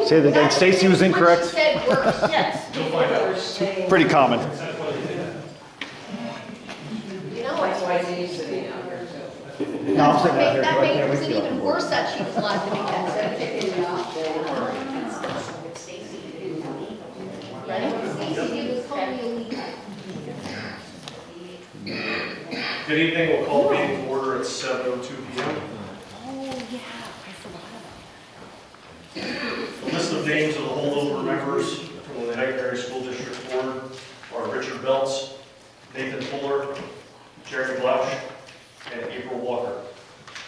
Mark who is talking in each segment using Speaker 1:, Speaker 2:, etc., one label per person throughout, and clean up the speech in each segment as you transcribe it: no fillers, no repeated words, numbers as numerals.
Speaker 1: Say that again. Stacy was incorrect.
Speaker 2: She said worse, yes.
Speaker 3: You'll find out.
Speaker 1: Pretty common.
Speaker 2: You know,
Speaker 4: That's why it needs to be on there too.
Speaker 1: No, I'm sitting out here.
Speaker 2: that
Speaker 1: I can't
Speaker 2: makes
Speaker 1: wait
Speaker 2: it
Speaker 1: to get
Speaker 2: even
Speaker 1: off
Speaker 2: worse that she was allowed to be that.
Speaker 3: Good evening, we'll call the meeting to order at 7:02 p.m.
Speaker 2: Oh, yeah, I forgot
Speaker 3: The list of names of the holdover members from the Lehigh Area School District Board are Richard Belts, Nathan Fuller, Jeremy Blouch, and April Walker.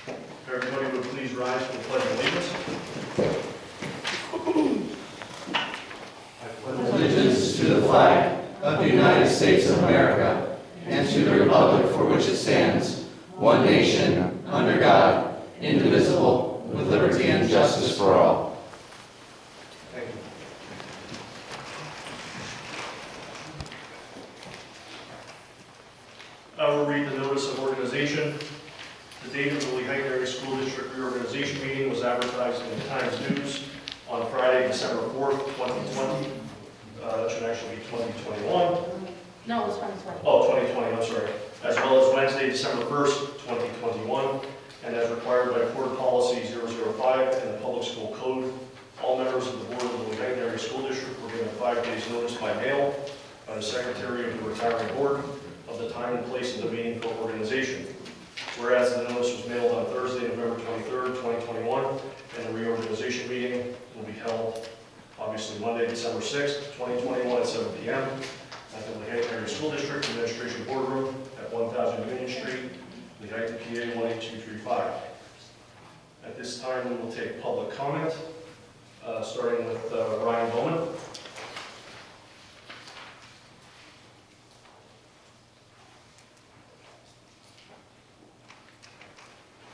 Speaker 3: If everybody would please rise for the pledge of allegiance.
Speaker 5: Allegiance to the flag of the United States of America and to the republic for which it stands, one nation, under God, indivisible, with liberty and justice for all.
Speaker 3: Thank you. I will read the notice of organization. The date of the Lehigh Area School District reorganization meeting was advertised in the Times News on Friday, December 4th, 2020. That should actually be 2021.
Speaker 2: No, it was 2020.
Speaker 3: Oh, 2020, I'm sorry. As well as Wednesday, December 1st, 2021. And as required by Board Policy 005 and the Public School Code, all members of the Board of the Lehigh Area School District were given 5 days' notice by mail by the Secretary of the retiring board of the time and place of the meeting for organization. Whereas the notice was mailed on Thursday, November 23rd, 2021, and the reorganization meeting will be held, obviously, Monday, December 6th, 2021 at 7 p.m. at the Lehigh Area School District Administration Boardroom at 1000 Union Street, Lehigh, PA 18235. At this time, we will take public comment, starting with Ryan Bowman.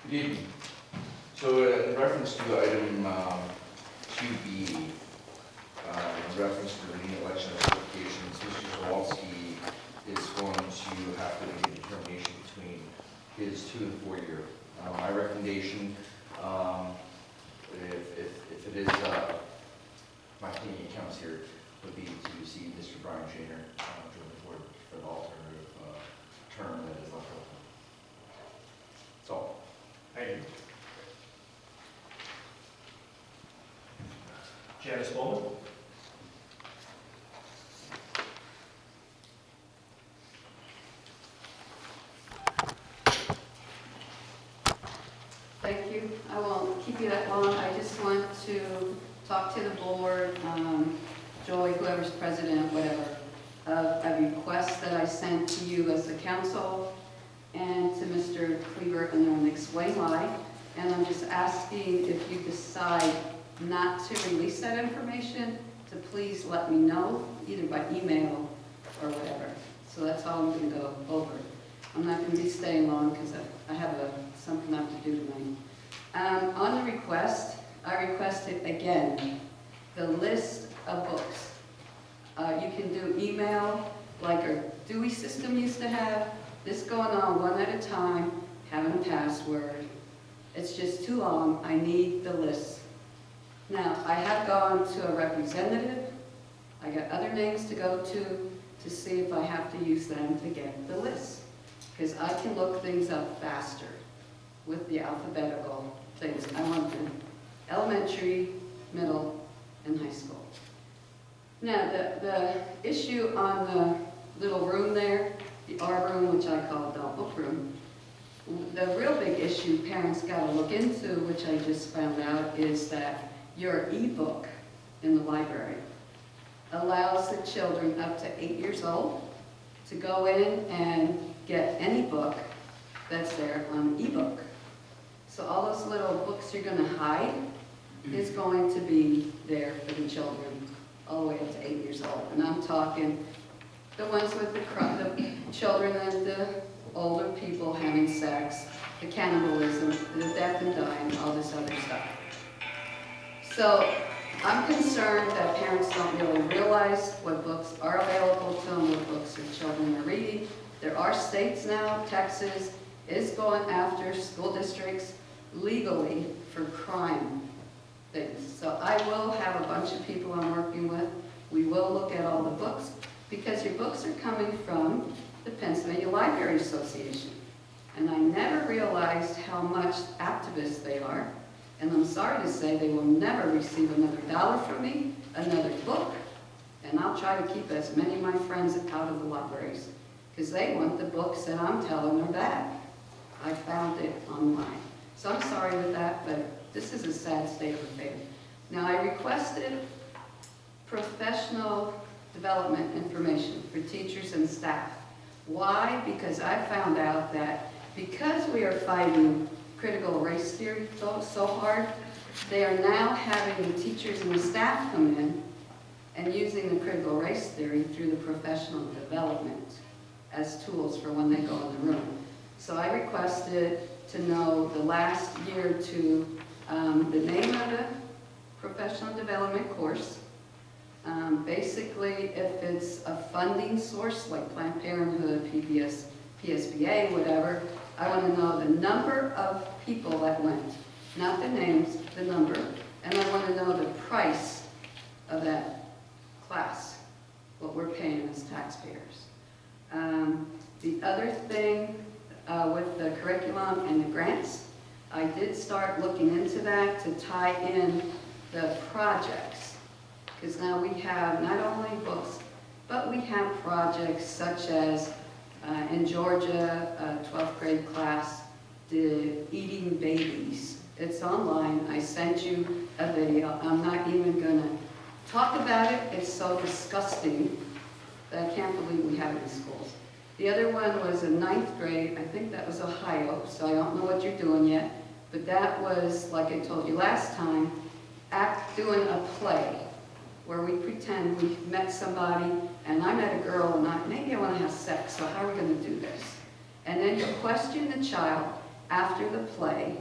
Speaker 6: Good evening. So in reference to item 2B, in reference to the election of certifications, Mr. Kowalski is going to have to make a determination between his 2 and 4 year. My recommendation, if it is, my opinion counts here, would be to see Mr. Brian Shaner join the board for the alternative term that is left open. That's all.
Speaker 3: Thank you. Janice Bowman.
Speaker 4: Thank you. I won't keep you that long. I just want to talk to the board, Joey, whoever's president, whatever, of a request that I sent to you as the council and to Mr. Cleaver, and I'm going to explain why. And I'm just asking if you decide not to release that information, to please let me know, either by email or whatever. So that's all I'm going to go over. I'm not going to be staying long because I have something I have to do tonight. On the request, I requested again the list of books. You can do email like our Dewey system used to have. This going on one at a time, having a password. It's just too long. I need the list. Now, I have gone to a representative. I got other names to go to see if I have to use them to get the list. Because I can look things up faster with the alphabetical things. I want them elementary, middle, and high school. Now, the issue on the little room there, the R room, which I call adult book room, the real big issue parents got to look into, which I just found out, is that your ebook in the library allows the children up to 8 years old to go in and get any book that's there on ebook. So all those little books you're going to hide is going to be there for the children all the way up to 8 years old. And I'm talking the ones with the children and the older people having sex, the cannibalism, the death and dying, all this other stuff. So I'm concerned that parents don't really realize what books are available to them, what books their children are reading. There are states now, Texas is going after school districts legally for crime. things. So I will have a bunch of people I'm working with. We will look at all the books, because your books are coming from the Pennsylvania Library Association. And I never realized how much activists they are. And I'm sorry to say they will never receive another dollar from me, another book. And I'll try to keep as many of my friends out of the libraries, because they want the books that I'm telling are bad. I found it online. So I'm sorry with that, but this is a sad state of affairs. Now, I requested professional development information for teachers and staff. Why? Because I found out that because we are fighting critical race theory so hard, they are now having the teachers and the staff come in and using the critical race theory through the professional development as tools for when they go in the room. So I requested to know the last year or two, the name of the professional development course, basically if it's a funding source like Planned Parenthood, PBS, PSBA, whatever, I want to know the number of people that went, not the names, the number, and I want to know the price of that class, what we're paying as taxpayers. The other thing with the curriculum and the grants, I did start looking into that to tie in the projects, because now we have not only books, but we have projects such as in Georgia, 12th grade class, the Eating Babies. It's online. I sent you a video. I'm not even going to talk about it. It's so disgusting that I can't believe we have it in schools. The other one was in 9th grade. I think that was Ohio, so I don't know what you're doing yet. But that was, like I told you last time, doing a play where we pretend we met somebody, and I met a girl, and maybe I want to have sex, so how are we going to do this? And then you question the child after the play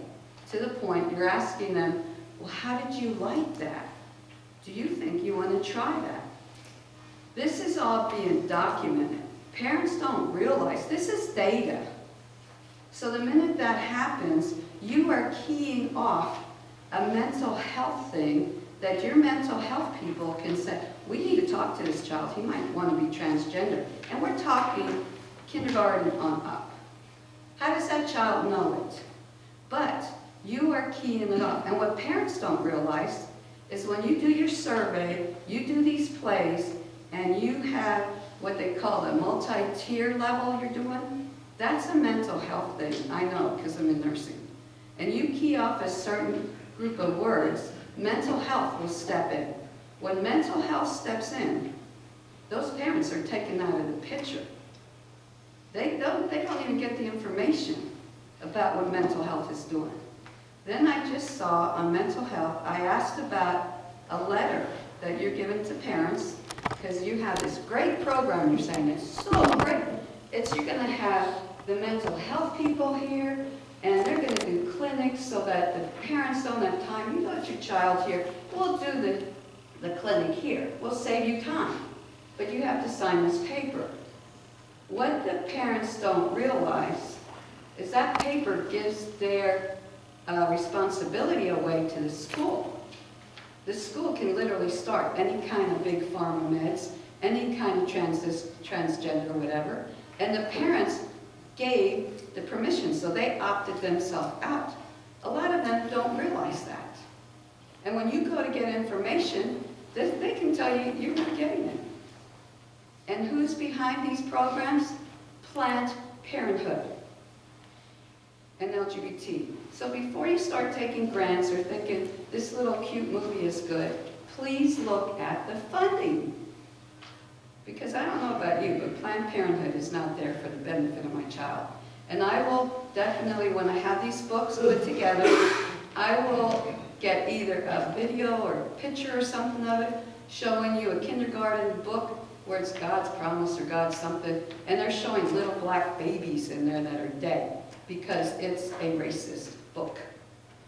Speaker 4: to the point you're asking them, well, how did you like that? Do you think you want to try that? This is all being documented. Parents don't realize this is data. So the minute that happens, you are keying off a mental health thing that your mental health people can say, we need to talk to this child. He might want to be transgender. And we're talking kindergarten on up. How does that child know it? But you are keying it off. And what parents don't realize is when you do your survey, you do these plays, and you have what they call a multi-tier level you're doing, that's a mental health thing. I know, because I'm in nursing. And you key off a certain group of words, mental health will step in. When mental health steps in, those parents are taken out of the picture. They don't even get the information about what mental health is doing. Then I just saw on mental health, I asked about a letter that you're giving to parents, because you have this great program, you're saying it's so great. You're going to have the mental health people here, and they're going to do clinics so that the parents don't have time. You got your child here, we'll do the clinic here. We'll save you time. But you have to sign this paper. What the parents don't realize is that paper gives their responsibility away to the school. The school can literally start any kind of big pharma meds, any kind of transgender or whatever, and the parents gave the permission, so they opted themselves out. A lot of them don't realize that. And when you go to get information, they can tell you you're not getting it. And who's behind these programs? Planned Parenthood and LGBT. So before you start taking grants or thinking this little cute movie is good, please look at the funding. Because I don't know about you, but Planned Parenthood is not there for the benefit of my child. And I will definitely, when I have these books put together, I will get either a video or a picture or something of it, showing you a kindergarten book where it's God's promise or God's something, and they're showing little black babies in there that are dead because it's a racist book.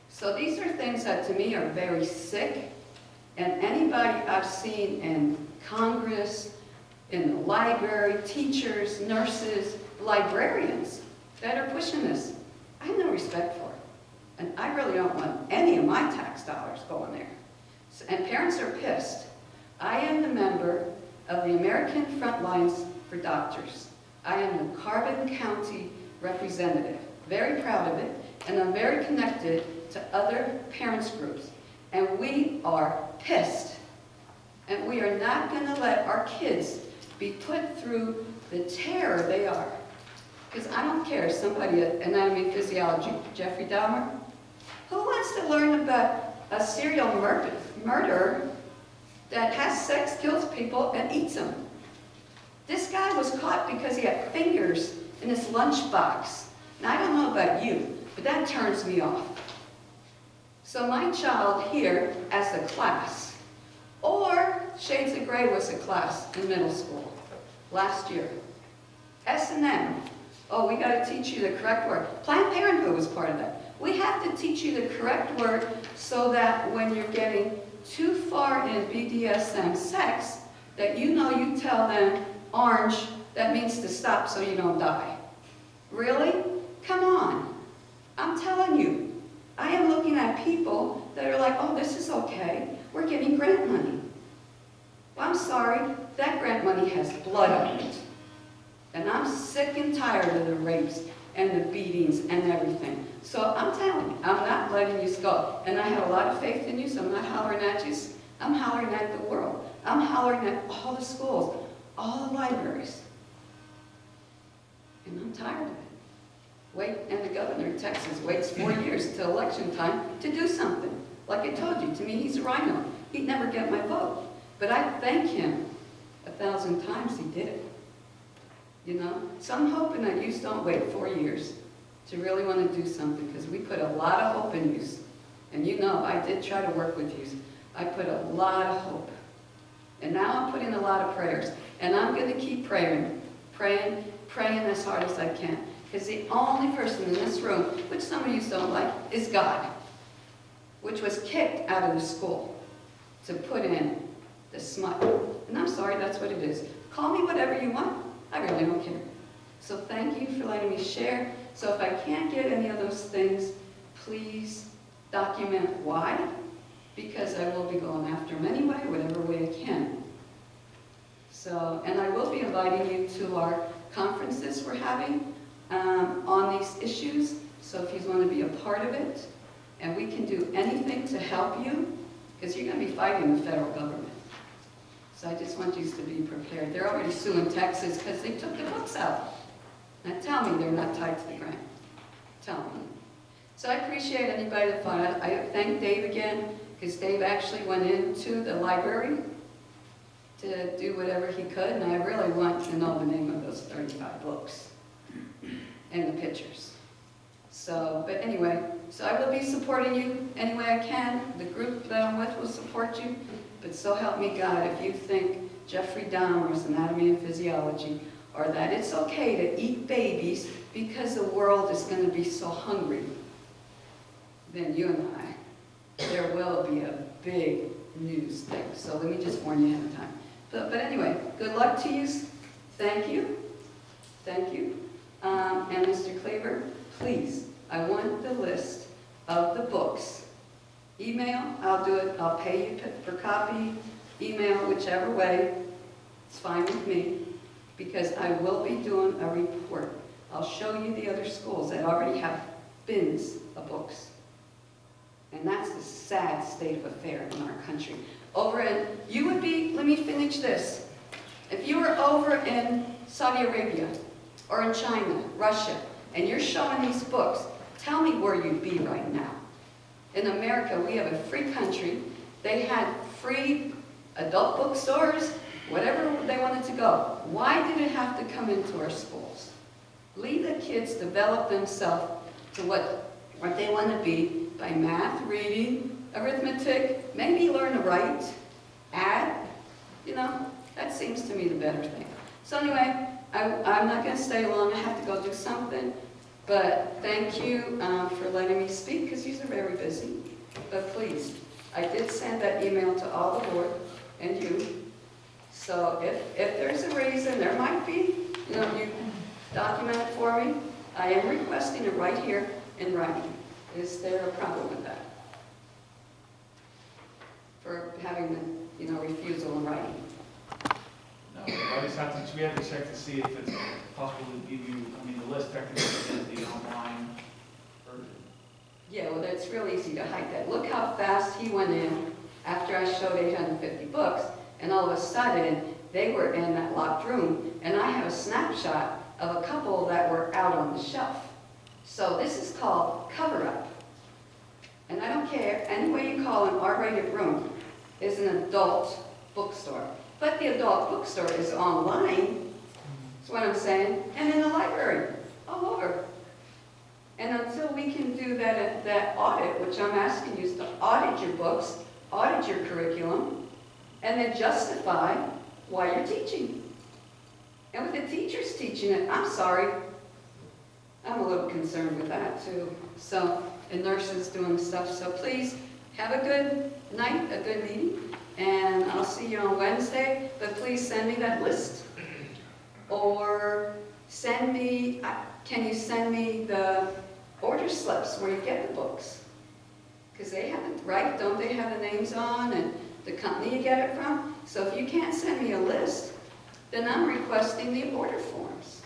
Speaker 4: So these are things that to me are very sick, and anybody I've seen in Congress, in the library, teachers, nurses, librarians that are pushing this, I have no respect for it. And I really don't want any of my tax dollars going there. And parents are pissed. I am the member of the American Front Lines for Doctors. I am the Carbon County representative. Very proud of it, and I'm very connected to other parents groups. And we are pissed. And we are not going to let our kids be put through the terror they are. Because I don't care, somebody at Anatomy and Physiology, Jeffrey Dahmer, who wants to learn about a serial murderer that has sex, kills people, and eats them? This guy was caught because he had fingers in his lunchbox. Now, I don't know about you, but that turns me off. So my child here as a class, or Shades of Gray was a class in middle school last year. S&M, oh, we got to teach you the correct word. Planned Parenthood was part of that. We have to teach you the correct word so that when you're getting too far in BDSM sex, that you know you tell them, orange, that means to stop so you don't die. Really? Come on. I'm telling you. I am looking at people that are like, oh, this is okay. We're getting grant money. Well, I'm sorry. That grant money has blood on it. And I'm sick and tired of the rapes and the beatings and everything. So I'm telling you, I'm not letting you go. And I have a lot of faith in you, so I'm not hollering at you. I'm hollering at the world. I'm hollering at all the schools, all the libraries. And I'm tired of it. And the governor of Texas waits 4 years till election time to do something. Like I told you, to me, he's a rhino. He'd never get my vote. But I thank him 1,000 times he did it. You know? So I'm hoping that you don't wait 4 years to really want to do something, because we put a lot of hope in you. And you know, I did try to work with you. I put a lot of hope. And now I'm putting a lot of prayers. And I'm going to keep praying as hard as I can. Because the only person in this room, which some of you don't like, is God, which was kicked out of the school to put in the smut. And I'm sorry, that's what it is. Call me whatever you want. I really don't care. So thank you for letting me share. So if I can't get any of those things, please document why, because I will be going after them anyway, whatever way I can. So, and I will be inviting you to our conferences we're having on these issues. So if you want to be a part of it, and we can do anything to help you, because you're going to be fighting the federal government. So I just want you to be prepared. They're already suing Texas because they took the books out. Now tell me they're not tied to the ground. Tell me. So I appreciate anybody that fought. I thank Dave again, because Dave actually went into the library to do whatever he could, and I really want to know the name of those 35 books and the pictures. So, but anyway, so I will be supporting you any way I can. The group that I'm with will support you. But so help me God, if you think Jeffrey Dahmer's Anatomy and Physiology, or that it's okay to eat babies because the world is going to be so hungry, then you and I, there will be a big news thing. So let me just warn you ahead of time. But anyway, good luck to you. Thank you. Thank you. And Mr. Claver, please, I want the list of the books. Email, I'll do it, I'll pay you per copy, email, whichever way, it's fine with me, because I will be doing a report. I'll show you the other schools that already have bins of books. And that's the sad state of affair in our country. You would be, let me finish this. If you were over in Saudi Arabia, or in China, Russia, and you're showing these books, tell me where you'd be right now. In America, we have a free country. They had free adult bookstores, whatever they wanted to go. Why did it have to come into our schools? Leave the kids develop themselves to what they want to be by math, reading, arithmetic, maybe learn to write, add, you know, that seems to me the better thing. So anyway, I'm not going to stay long. I have to go do something. But thank you for letting me speak, because you're very busy. But please, I did send that email to all the board and you. So if there's a reason, there might be, you document it for me. I am requesting it right here in writing. Is there a problem with that? For having the, refusal in writing?
Speaker 7: No, I just have to, we have to check to see if it's possible to give you, the list technically is the online version.
Speaker 4: Yeah, well, it's real easy to hide that. Look how fast he went in after I showed 850 books, and all of a sudden, they were in that locked room, and I have a snapshot of a couple that were out on the shelf. So this is called cover-up. And I don't care, any way you call an R-rated room is an adult bookstore. But the adult bookstore is online, that's what I'm saying, and in the library, all over. And until we can do that audit, which I'm asking you is to audit your books, audit your curriculum, and then justify why you're teaching. And with the teachers teaching it, I'm sorry, I'm a little concerned with that too. So, and nurses doing stuff, so please have a good night, a good meeting, and I'll see you on Wednesday, but please send me that list. Or send me, can you send me the order slips where you get the books? Because they have it, right? Don't they have the names on and the company you get it from? So if you can't send me a list, then I'm requesting the order forms.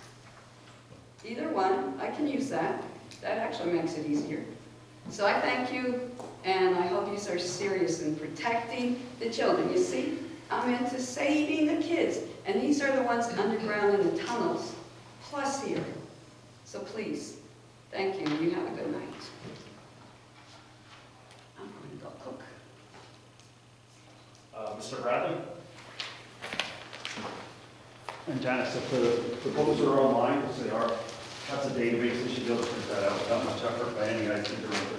Speaker 4: Either one, I can use that. That actually makes it easier. So I thank you, and I hope you are serious in protecting the children. You see, I'm into saving the kids, and these are the ones underground in the tunnels, plus here. So please, thank you, and you have a good night. I'm going to go cook.
Speaker 3: Mr. Bradley?
Speaker 1: And Janice, if the books are online, which they are, that's a database, they should be able to print that out without much effort by any IT director.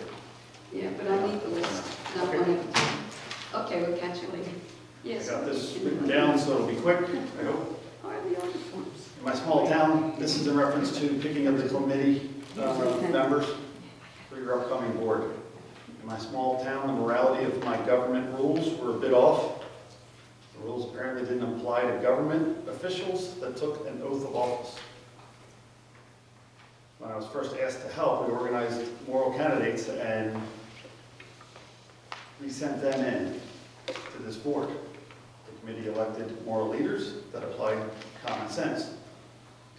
Speaker 4: Yeah, but I need the list, not one at a time. Okay, we'll catch you later.
Speaker 1: I
Speaker 4: Yes.
Speaker 1: got this written down, so it'll be quick, I hope.
Speaker 4: Are the order forms?
Speaker 1: In my small town, this is in reference to picking up the committee members for your upcoming board. In my small town, the morality of my government rules were a bit off. The rules apparently didn't apply to government officials that took an oath of office. When I was first asked to help, we organized moral candidates and we sent them in to this board. The committee elected moral leaders that applied common sense.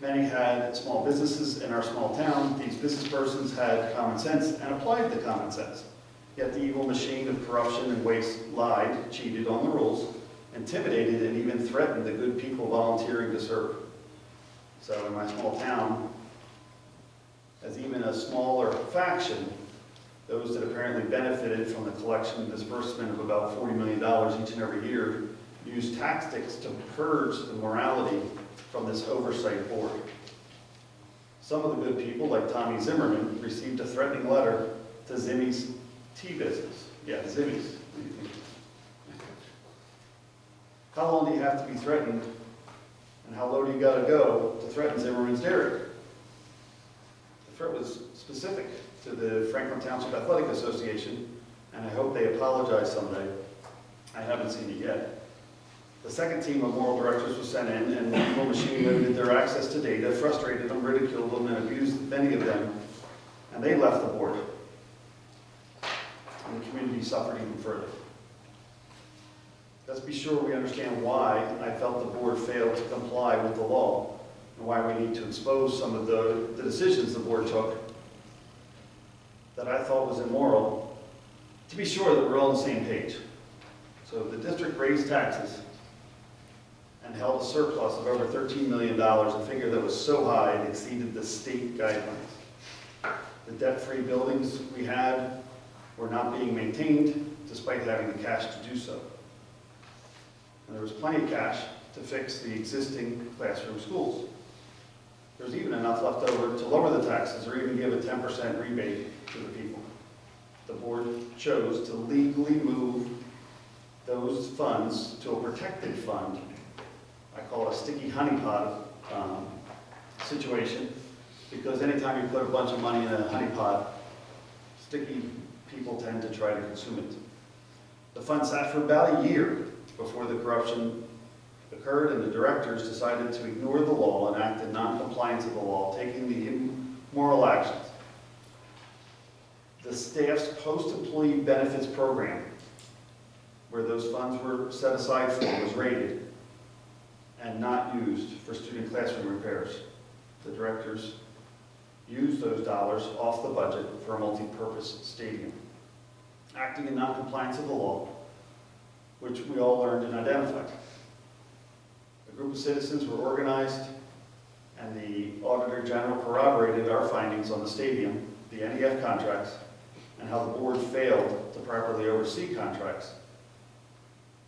Speaker 1: Many had small businesses in our small town. These business persons had common sense and applied the common sense. Yet the evil machine of corruption and waste lied, cheated on the rules, intimidated, and even threatened the good people volunteering to serve. So in my small town, as even a smaller faction, those that apparently benefited from the collection and disbursement of about $40 million each and every year, used tactics to purge the morality from this oversight board. Some of the good people, like Tommy Zimmerman, received a threatening letter to Zimmy's tea business. Yeah, Zimmy's. How long do you have to be threatened, and how low do you gotta go to threaten Zimmerman's Dairy? The threat was specific to the Franklin Township Athletic Association, and I hope they apologize someday. I haven't seen it yet. The second team of moral directors was sent in, and the evil machine limited their access to data, frustrated them, ridiculed them, and abused many of them, and they left the board. And the community suffered even further. Let's be sure we understand why I felt the board failed to comply with the law, and why we need to expose some of the decisions the board took that I thought was immoral, to be sure that we're all on the same page. So the district raised taxes and held a surplus of over $13 million, a figure that was so high it exceeded the state guidelines. The debt-free buildings we had were not being maintained despite having the cash to do so. And there was plenty of cash to fix the existing classroom schools. There was even enough left over to lower the taxes or even give a 10% rebate to the people. The board chose to legally move those funds to a protected fund. I call it a sticky honeypot situation, because anytime you put a bunch of money in a honeypot, sticky people tend to try to consume it. The fund sat for about a year before the corruption occurred, and the directors decided to ignore the law and act in non-compliance of the law, taking the immoral actions. the staff's post-employee benefits program, where those funds were set aside for, was raided and not used for student classroom repairs. The directors used those dollars off the budget for a multi-purpose stadium, acting in non-compliance of the law, which we all learned and identified. A group of citizens were organized, and the Auditor General corroborated our findings on the stadium, the NEF contracts, and how the board failed to properly oversee contracts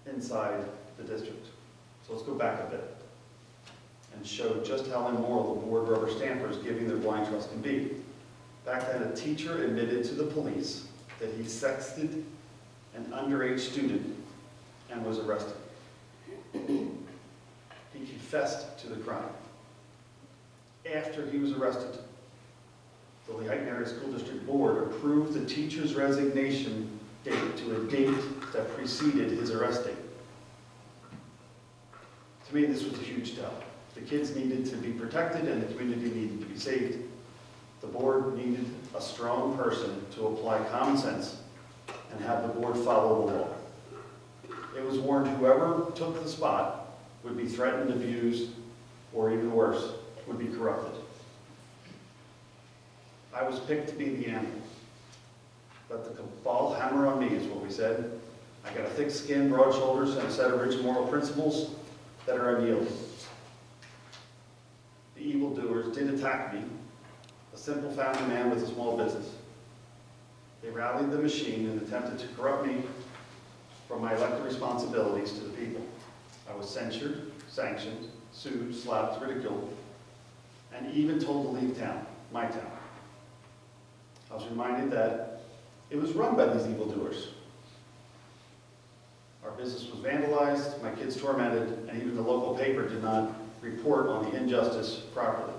Speaker 1: inside the district. So let's go back a bit and show just how immoral the board rubber stampers giving their blind trust can be. Back then, a teacher admitted to the police that he sexted an underage student and was arrested. He confessed to the crime. After he was arrested, the Lehighton Area School District Board approved the teacher's resignation date to a date that preceded his arrest date. To me, this was a huge step. The kids needed to be protected and the community needed to be saved. The board needed a strong person to apply common sense and have the board follow the law. It was warned whoever took the spot would be threatened, abused, or even worse, would be corrupted. I was picked to be the animal. Let the cabal hammer on me, is what we said. I got a thick skin, broad shoulders, and a set of rich moral principles that are unyielding. The evildoers did attack me, a simple family man with a small business. They rallied the machine and attempted to corrupt me from my elected responsibilities to the people. I was censured, sanctioned, sued, slapped, ridiculed, and even told to leave town, my town. I was reminded that it was run by these evildoers. Our business was vandalized, my kids tormented, and even the local paper did not report on the injustice properly.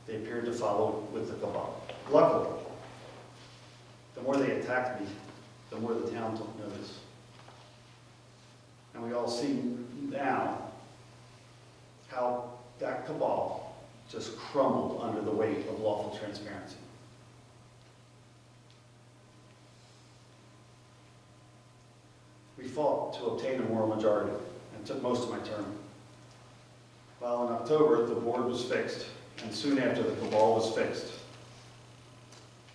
Speaker 1: They appeared to follow with the cabal. Luckily, the more they attacked me, the more the town took notice. And we all see now how that cabal just crumbled under the weight of lawful transparency. We fought to obtain a moral majority and took most of my term. Well, in October, the board was fixed, and soon after, the cabal was fixed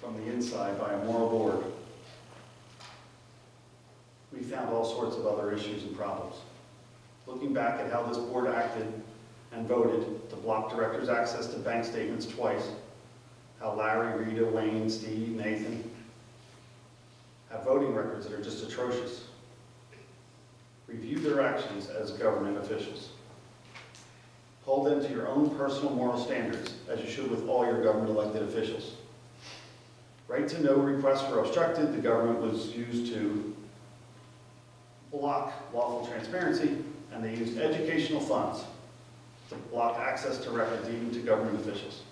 Speaker 1: from the inside by a moral board. We found all sorts of other issues and problems. Looking back at how this board acted and voted to block directors' access to bank statements twice, how Larry, Rita, Wayne, Steve, Nathan have voting records that are just atrocious. Review their actions as government officials. Hold them to your own personal moral standards, as you should with all your government elected officials. Right to know requests were obstructed. The government was used to block lawful transparency, and they used educational funds to block access to records, even to government officials.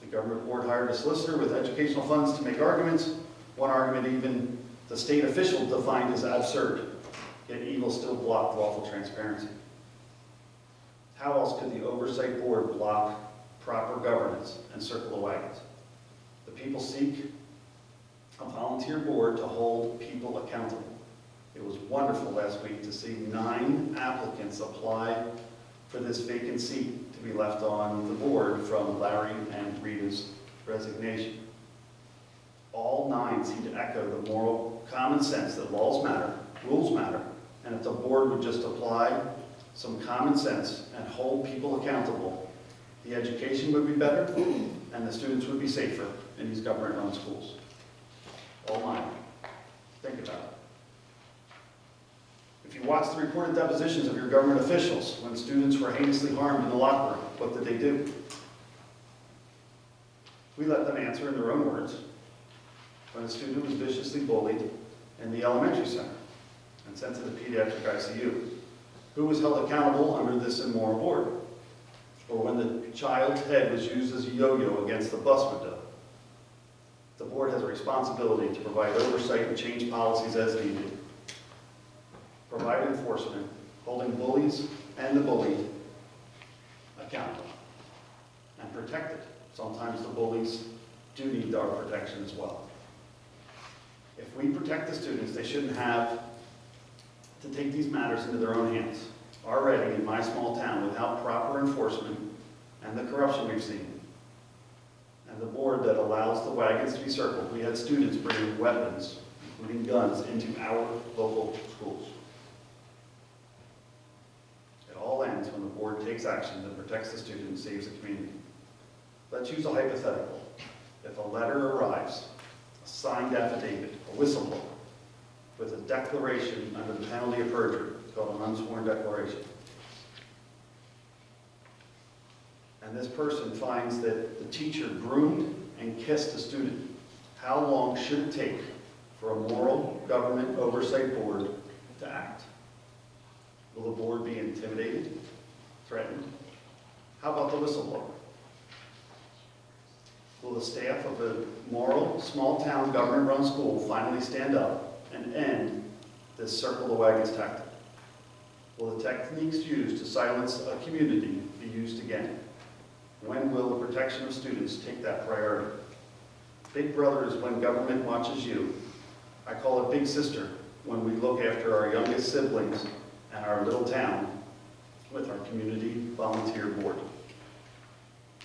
Speaker 1: The government board hired a solicitor with educational funds to make arguments. One argument even the state official defined as absurd, yet evil still blocked lawful transparency. How else could the oversight board block proper governance and circle the wagons? The people seek a volunteer board to hold people accountable. It was wonderful last week to see 9 applicants apply for this vacant seat to be left on the board from Larry and Rita's resignation. All 9 seem to echo the moral common sense that laws matter, rules matter, and if the board would just apply some common sense and hold people accountable, the education would be better and the students would be safer in these government-run schools. All 9. Think about it. If you watch the reported depositions of your government officials when students were heinously harmed in the locker room, what did they do? We let them answer in their own words when a student was viciously bullied in the elementary center and sent to the pediatric ICU. Who was held accountable under this immoral board? Or when the child's head was used as a yo-yo against the bus window? The board has a responsibility to provide oversight and change policies as needed, provide enforcement, holding bullies and the bullied accountable, and protect it. Sometimes the bullies do need our protection as well. If we protect the students, they shouldn't have to take these matters into their own hands. Already in my small town, without proper enforcement and the corruption we've seen, and the board that allows the wagons to be circled, we had students bringing weapons, including guns, into our local schools. It all ends when the board takes action that protects the student and saves the community. Let's use a hypothetical. If a letter arrives, a signed affidavit, a whistleblower, with a declaration under the penalty of perjury, it's called an unsworn declaration, and this person finds that the teacher groomed and kissed a student, how long should it take for a moral government oversight board to act? Will the board be intimidated, threatened? How about the whistleblower? Will the staff of a moral, small-town, government-run school finally stand up and end this circle the wagons tactic? Will the techniques used to silence a community be used again? When will the protection of students take that priority? Big brother is when government watches you. I call it big sister when we look after our youngest siblings and our little town with our community volunteer board.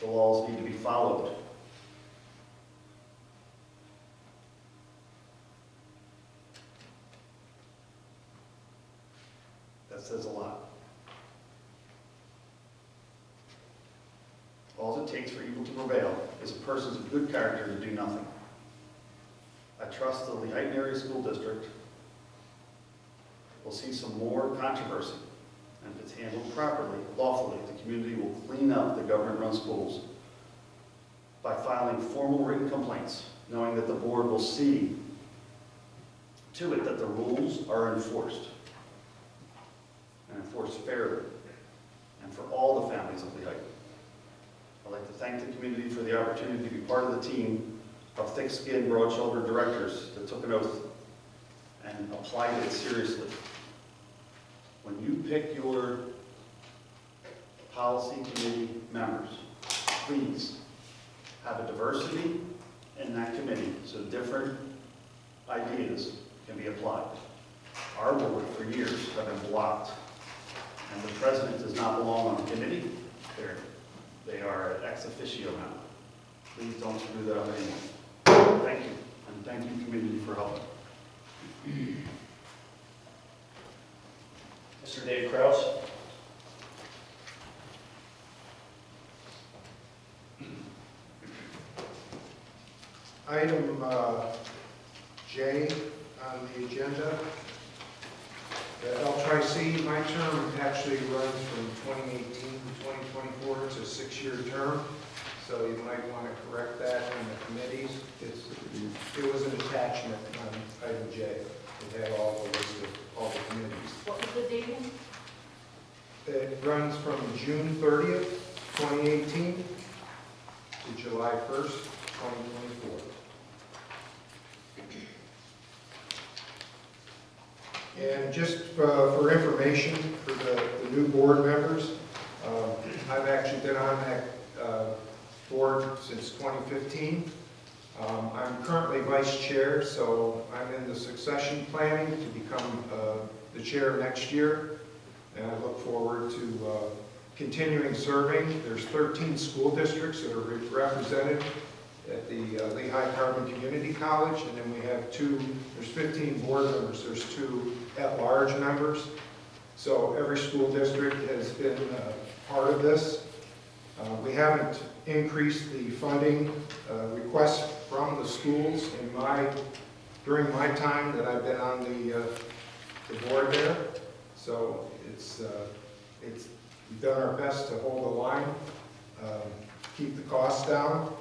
Speaker 1: The laws need to be followed. That says a lot. All it takes for evil to prevail is a person of good character to do nothing. I trust the Lehighton Area School District will see some more controversy, and if it's handled properly, lawfully, the community will clean up the government-run schools by filing formal written complaints, knowing that the board will see to it that the rules are enforced, and enforced fairly, and for all the families of Lehighton. I'd like to thank the community for the opportunity to be part of the team of thick-skinned, broad-shouldered directors that took an oath and applied it seriously. When you pick your policy committee members, please have a diversity in that committee so different ideas can be applied. Our board for years have been blocked, and the president does not belong on the committee. They are an ex officio member. Please don't screw that up anymore. Thank you, and thank you, community, for helping.
Speaker 3: Mr. Dave Kraus.
Speaker 8: Item J on the agenda. The LTRI-C, my term actually runs from 2018 to 2024. It's a 6-year term, so you might want to correct that in the committees. It was an attachment on item J. It had all the list of all the committees.
Speaker 2: What was the date again?
Speaker 8: It runs from June 30th, 2018 to July 1st, 2024. And just for information for the new board members, I've actually been on that board since 2015. I'm currently vice chair, so I'm in the succession planning to become the chair next year. And I look forward to continuing serving. There's 13 school districts that are represented at the Lehigh Carbon Community College, and then we have there's 15 board members, there's 2 at-large members. So every school district has been part of this. We haven't increased the funding requests from the schools during my time that I've been on the board there. So we've done our best to hold the line, keep the costs down.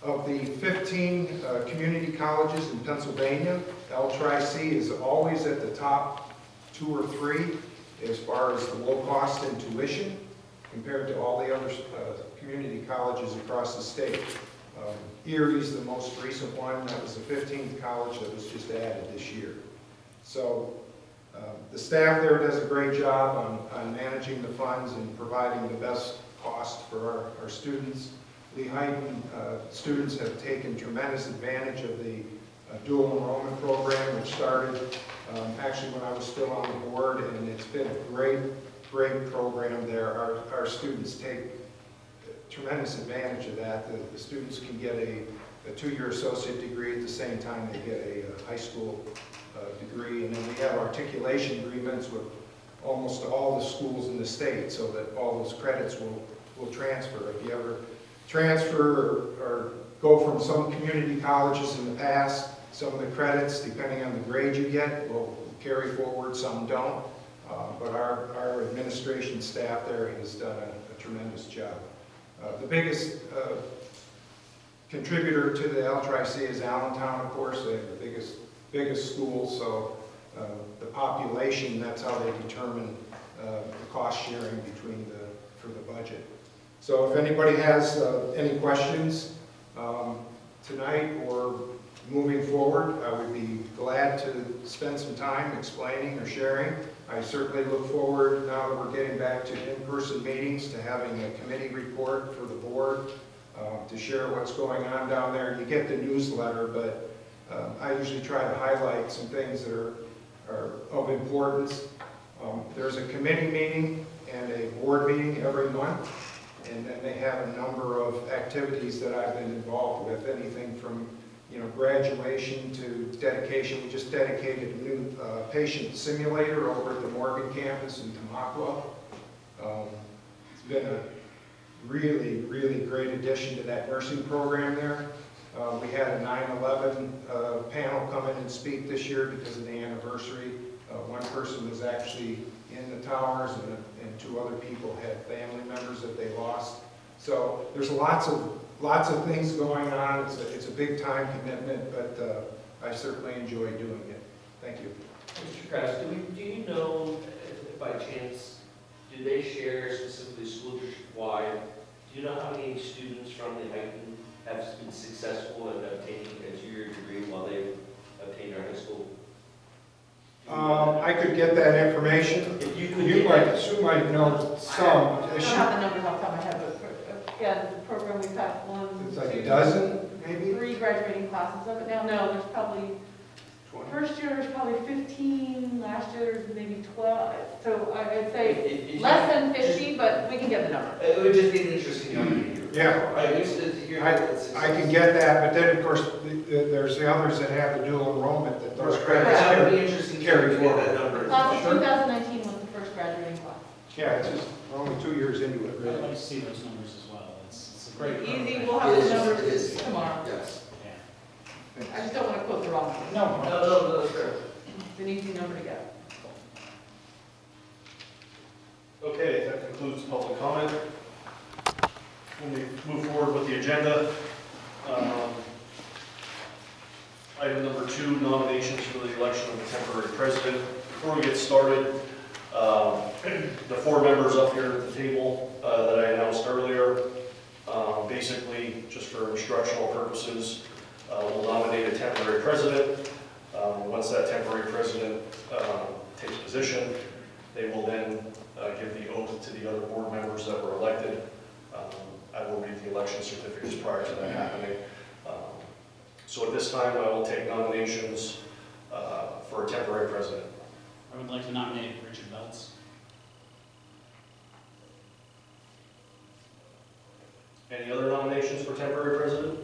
Speaker 8: Of the 15 community colleges in Pennsylvania, LTRI-C is always at the top 2 or 3 as far as the low cost in tuition compared to all the other community colleges across the state. Erie's the most recent one. That was the 15th college that was just added this year. So the staff there does a great job on managing the funds and providing the best cost for our students. Lehighton students have taken tremendous advantage of the dual enrollment program, which started actually when I was still on the board, and it's been a great program there. Our students take tremendous advantage of that. The students can get a two-year associate degree at the same time they get a high school degree, and then we have articulation agreements with almost all the schools in the state so that all those credits will transfer. If you ever transfer or go from some community colleges in the past, some of the credits, depending on the grade you get, will carry forward, some don't. But our administration staff there has done a tremendous job. The biggest contributor to the L-Tri-C is Allentown, of course. They have the biggest school, so the population, that's how they determine the cost sharing for the budget. So if anybody has any questions tonight or moving forward, I would be glad to spend some time explaining or sharing. I certainly look forward, now that we're getting back to in-person meetings, to having a committee report for the board to share what's going on down there. You get the newsletter, but I usually try to highlight some things that are of importance. There's a committee meeting and a board meeting every month, and then they have a number of activities that I've been involved with, anything from graduation to dedication. We just dedicated a new patient simulator over at the Morgan campus in Tamaqua. It's been a really great addition to that nursing program there. We had a 9/11 panel come in and speak this year because of the anniversary. One person was actually in the towers, and two other people had family members that they lost. So there's lots of things going on. It's a big time commitment, but I certainly enjoy doing it. Thank you.
Speaker 5: Mr. Krause, do you know, by chance, do they share specifically school district-wide? Do you know how many students from the Heighton have been successful in obtaining a two-year degree while they obtain their high school?
Speaker 8: I could get that information.
Speaker 5: If you could
Speaker 8: You
Speaker 5: get that.
Speaker 8: might, might know some.
Speaker 2: I don't have the numbers off the top of my head, but yeah, the program, we've got one,
Speaker 8: It's like a
Speaker 2: two,
Speaker 8: dozen, maybe?
Speaker 2: 3 graduating classes of it now. No, there's probably, first year there's probably 15, last year there's maybe 12. So I'd say less than 50, but we can get the number.
Speaker 5: It would just be an interesting number to hear.
Speaker 8: Yeah.
Speaker 5: I'm interested to hear that it's
Speaker 8: I can get that, but then, of course, there's the others that have the dual enrollment, that those credits
Speaker 5: That would be
Speaker 8: carry.
Speaker 5: interesting to
Speaker 8: carry
Speaker 5: get that
Speaker 8: forward.
Speaker 5: number.
Speaker 2: Class of
Speaker 8: Sure.
Speaker 2: 2019 was the first graduating class.
Speaker 8: Yeah, it's just, we're only 2 years into it,
Speaker 9: I'd
Speaker 8: really.
Speaker 9: like to see those numbers as well. It's a great
Speaker 2: Easy,
Speaker 9: program.
Speaker 2: we'll have
Speaker 5: It
Speaker 2: the
Speaker 5: is,
Speaker 2: numbers
Speaker 5: it is.
Speaker 2: tomorrow.
Speaker 5: Yes.
Speaker 9: Yeah.
Speaker 2: I just don't want to quote the wrong one.
Speaker 9: No,
Speaker 5: No, sure.
Speaker 2: It's an easy number to get.
Speaker 3: Okay, that concludes public comment. When we move forward with the agenda, item number 2, nominations for the election of a temporary president. Before we get started, the 4 members up here at the table that I announced earlier, basically, just for instructional purposes, will nominate a temporary president. Once that temporary president takes position, they will then give the oath to the other board members that were elected. I will read the election certificates prior to that happening. So at this time, I will take nominations for a temporary president.
Speaker 9: I would like to nominate Richard Belts.
Speaker 3: Any other nominations for temporary president?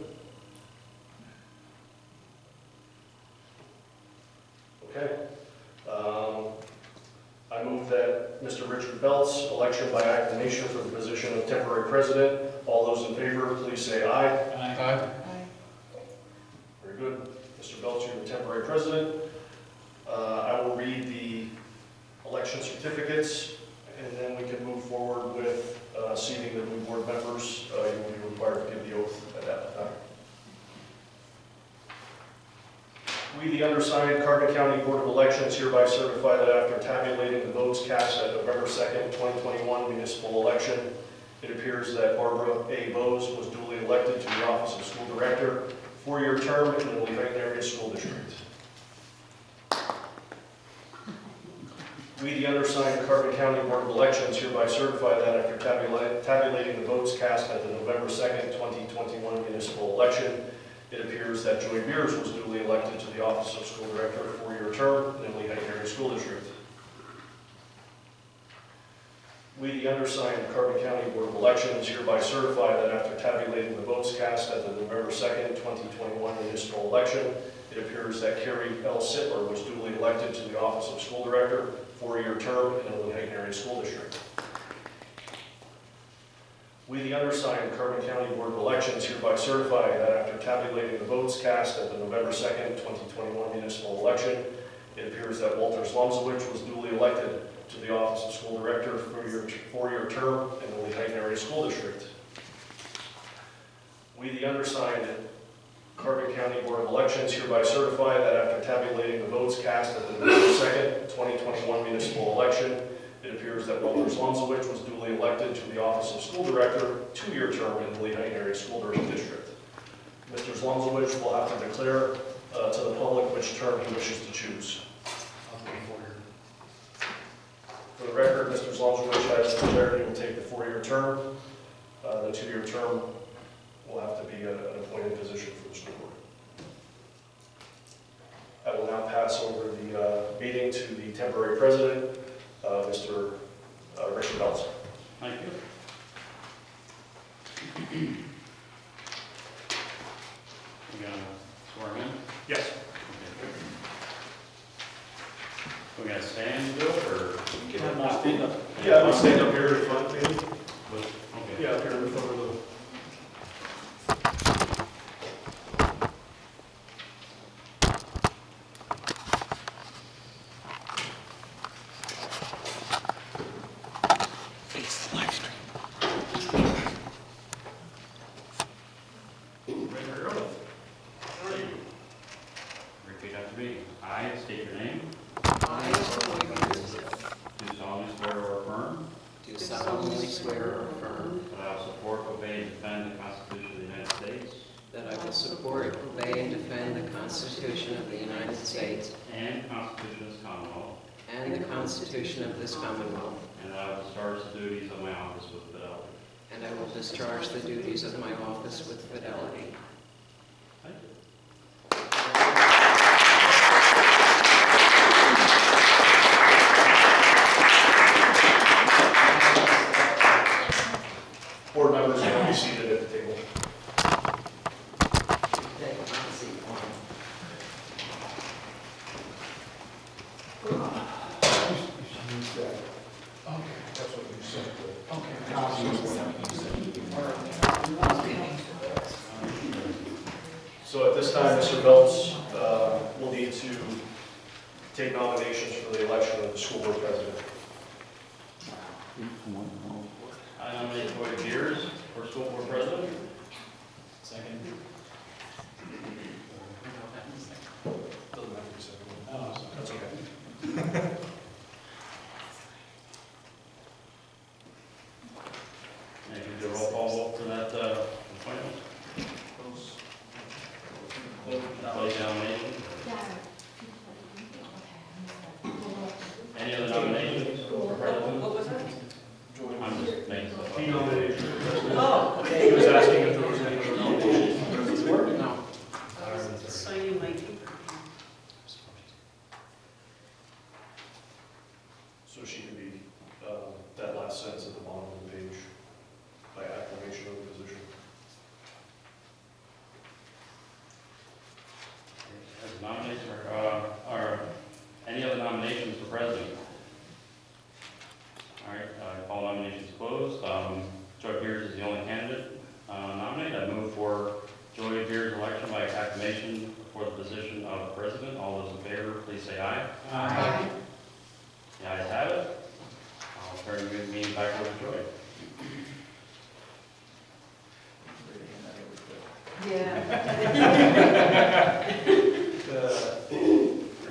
Speaker 3: Okay. I move that Mr. Richard Belts, election by acclamation for the position of temporary president. All those in favor, please say aye.
Speaker 9: Aye.
Speaker 3: Very good. Mr. Belts, you're the temporary president. I will read the election certificates, and then we can move forward with seating the new board members. You will be required to give the oath at that time. We, the undersigned Carbon County Board of Elections, hereby certify that after tabulating the votes cast at November 2nd, 2021 municipal election, it appears that Barbara A. Bose was duly elected to the office of school director, 4-year term in the Lehigh Area School District. We, the undersigned Carbon County Board of Elections, hereby certify that after tabulating the votes cast at the November 2nd, 2021 municipal election, it appears that Joy Beers was duly elected to the office of school director for a 4-year term in the Lehigh Area School District. We, the undersigned Carbon County Board of Elections, hereby certify that after tabulating the votes cast at the November 2nd, 2021 municipal election, it appears that Carrie L. Sittler was duly elected to the office of school director for a 4-year term in the Lehigh Area School District. We, the undersigned Carbon County Board of Elections, hereby certify that after tabulating the votes cast at the November 2nd, 2021 municipal election, it appears that Walter Slumsowicz was duly elected to the office of school director for your 4-year term in the Lehigh Area School District. We, the undersigned Carbon County Board of Elections, hereby certify that after tabulating the votes cast at the November 2nd, 2021 municipal election, it appears that Walter Slumsowicz was duly elected to the office of school director, 2-year term in the Lehigh Area School District. Mr. Slumsowicz will have to declare to the public which term he wishes to choose. For the record, Mr. Slumsowicz has declared he will take the 4-year term. The 2-year term will have to be an appointed position for the school board. I will now pass over the meeting to the temporary president, Mr. Richard Belz.
Speaker 9: Thank you. We gonna swear him in?
Speaker 3: Yes.
Speaker 9: We gotta stand and do it, or?
Speaker 3: Stand up. Yeah, we'll stand up here in front, maybe.
Speaker 9: Okay.
Speaker 3: Yeah, up here in the front of the...
Speaker 9: Repeat after me. I state your name.
Speaker 10: I, Joy Beers,
Speaker 9: Do solemnly swear or affirm
Speaker 10: do solemnly swear or affirm
Speaker 9: that I will support, obey, and defend the Constitution of the United States
Speaker 10: that I will support, obey, and defend the Constitution of the United States
Speaker 9: and the Constitution of this Commonwealth,
Speaker 10: and the Constitution of this Commonwealth,
Speaker 9: and that I will discharge the duties of my office with fidelity.
Speaker 10: and I will discharge the duties of my office with fidelity.
Speaker 9: Thank you.
Speaker 3: Board members will be seated at the table.
Speaker 10: Okay, I'll see one.
Speaker 8: That's what you said.
Speaker 3: So at this time, Mr. Belz will need to take nominations for the election of the school board president.
Speaker 9: I nominate Joy Beers for school board president. Second.
Speaker 3: Doesn't have to be second.
Speaker 9: Oh, sorry.
Speaker 3: That's okay.
Speaker 9: And you do a roll call vote for that appointment. Close nomination. Any other nominations for president?
Speaker 2: What was that?
Speaker 9: I'm just making stuff up.
Speaker 3: He nominated you for president.
Speaker 2: Oh,
Speaker 3: He was asking if there was any other nominations.
Speaker 10: No.
Speaker 2: signing my paper.
Speaker 3: So she can be, that last sentence at the bottom of the page, by acclamation of the position.
Speaker 9: As nominations or any other nominations for president? All right, I call nominations closed. Joy Beers is the only candidate nominated. I move for Joy Beers' election by acclamation for the position of president. All those in favor, please say aye.
Speaker 10: Aye.
Speaker 9: The ayes have it. I'll turn the meeting back over to Joy.
Speaker 2: Yeah.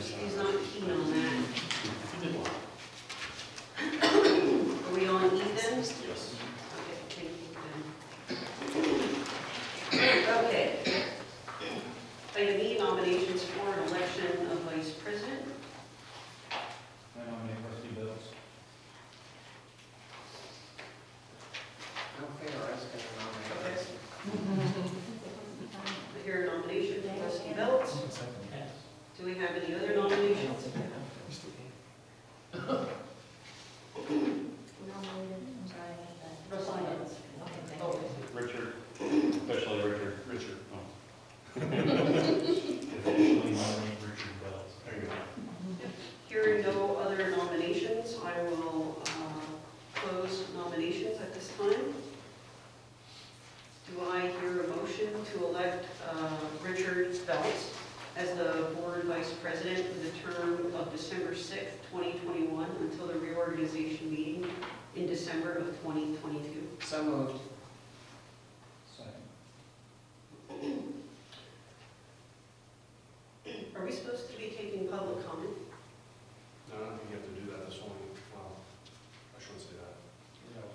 Speaker 2: She's not keen on that. Are we on E then?
Speaker 3: Yes.
Speaker 2: Okay, thank you then. Okay. Item E, nominations for an election of vice president.
Speaker 7: I nominate trustee Bills.
Speaker 4: 2022.
Speaker 10: So moved.
Speaker 11: Are we supposed to be taking public comment?
Speaker 3: No, I don't think you have to do that this morning. Well, I shouldn't say that.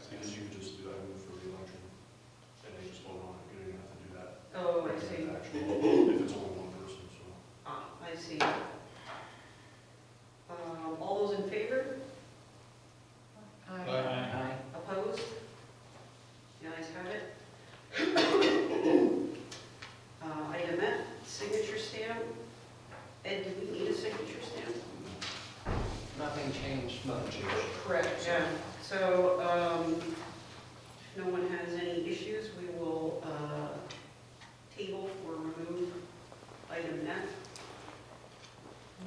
Speaker 3: Because you could just do that, move for re-election, and they just vote on it. You don't even have to do that.
Speaker 11: Oh, I see.
Speaker 3: Actually, if it's only one person, so.
Speaker 11: I see. All those in favor?
Speaker 10: Aye.
Speaker 11: Opposed? The ayes have it. Item F, signature stamp. Ed, do we need a signature stamp?
Speaker 10: Nothing changed.
Speaker 11: Correct, yeah. So, if no one has any issues, we will table or remove item F.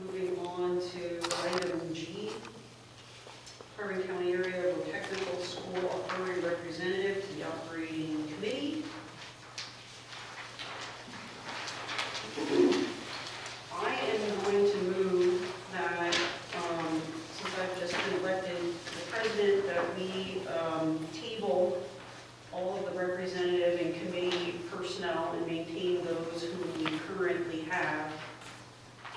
Speaker 11: Moving on to item G, Carbon County Area Technical School Authority Representative to the Operating Committee. I am going to move that, since I've just been elected the president, that we table all of the representative and committee personnel and maintain those who we currently have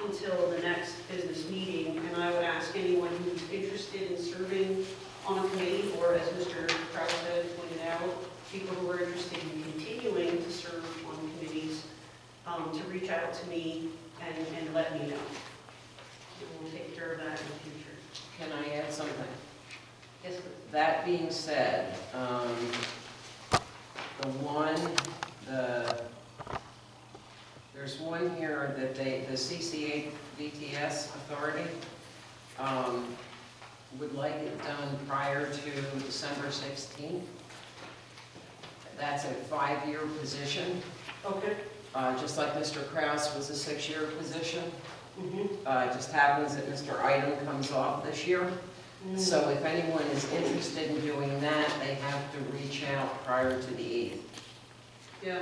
Speaker 11: until the next business meeting. And I would ask anyone who's interested in serving on a committee, or as Mr. Krause pointed out, people who are interested in continuing to serve on committees, to reach out to me and let me know. And we'll take care of that in the future.
Speaker 10: Can I add something?
Speaker 11: Yes, please.
Speaker 10: That being said, there's one here that the CCA VTS Authority, would like it done prior to December 16th. That's a 5-year position,
Speaker 11: Okay.
Speaker 10: just like Mr. Krause was a 6-year position.
Speaker 11: Mm-hmm.
Speaker 10: It just happens that Mr. Item comes off this year. So if anyone is interested in doing that, they have to reach out prior to the 8th.
Speaker 11: Yeah,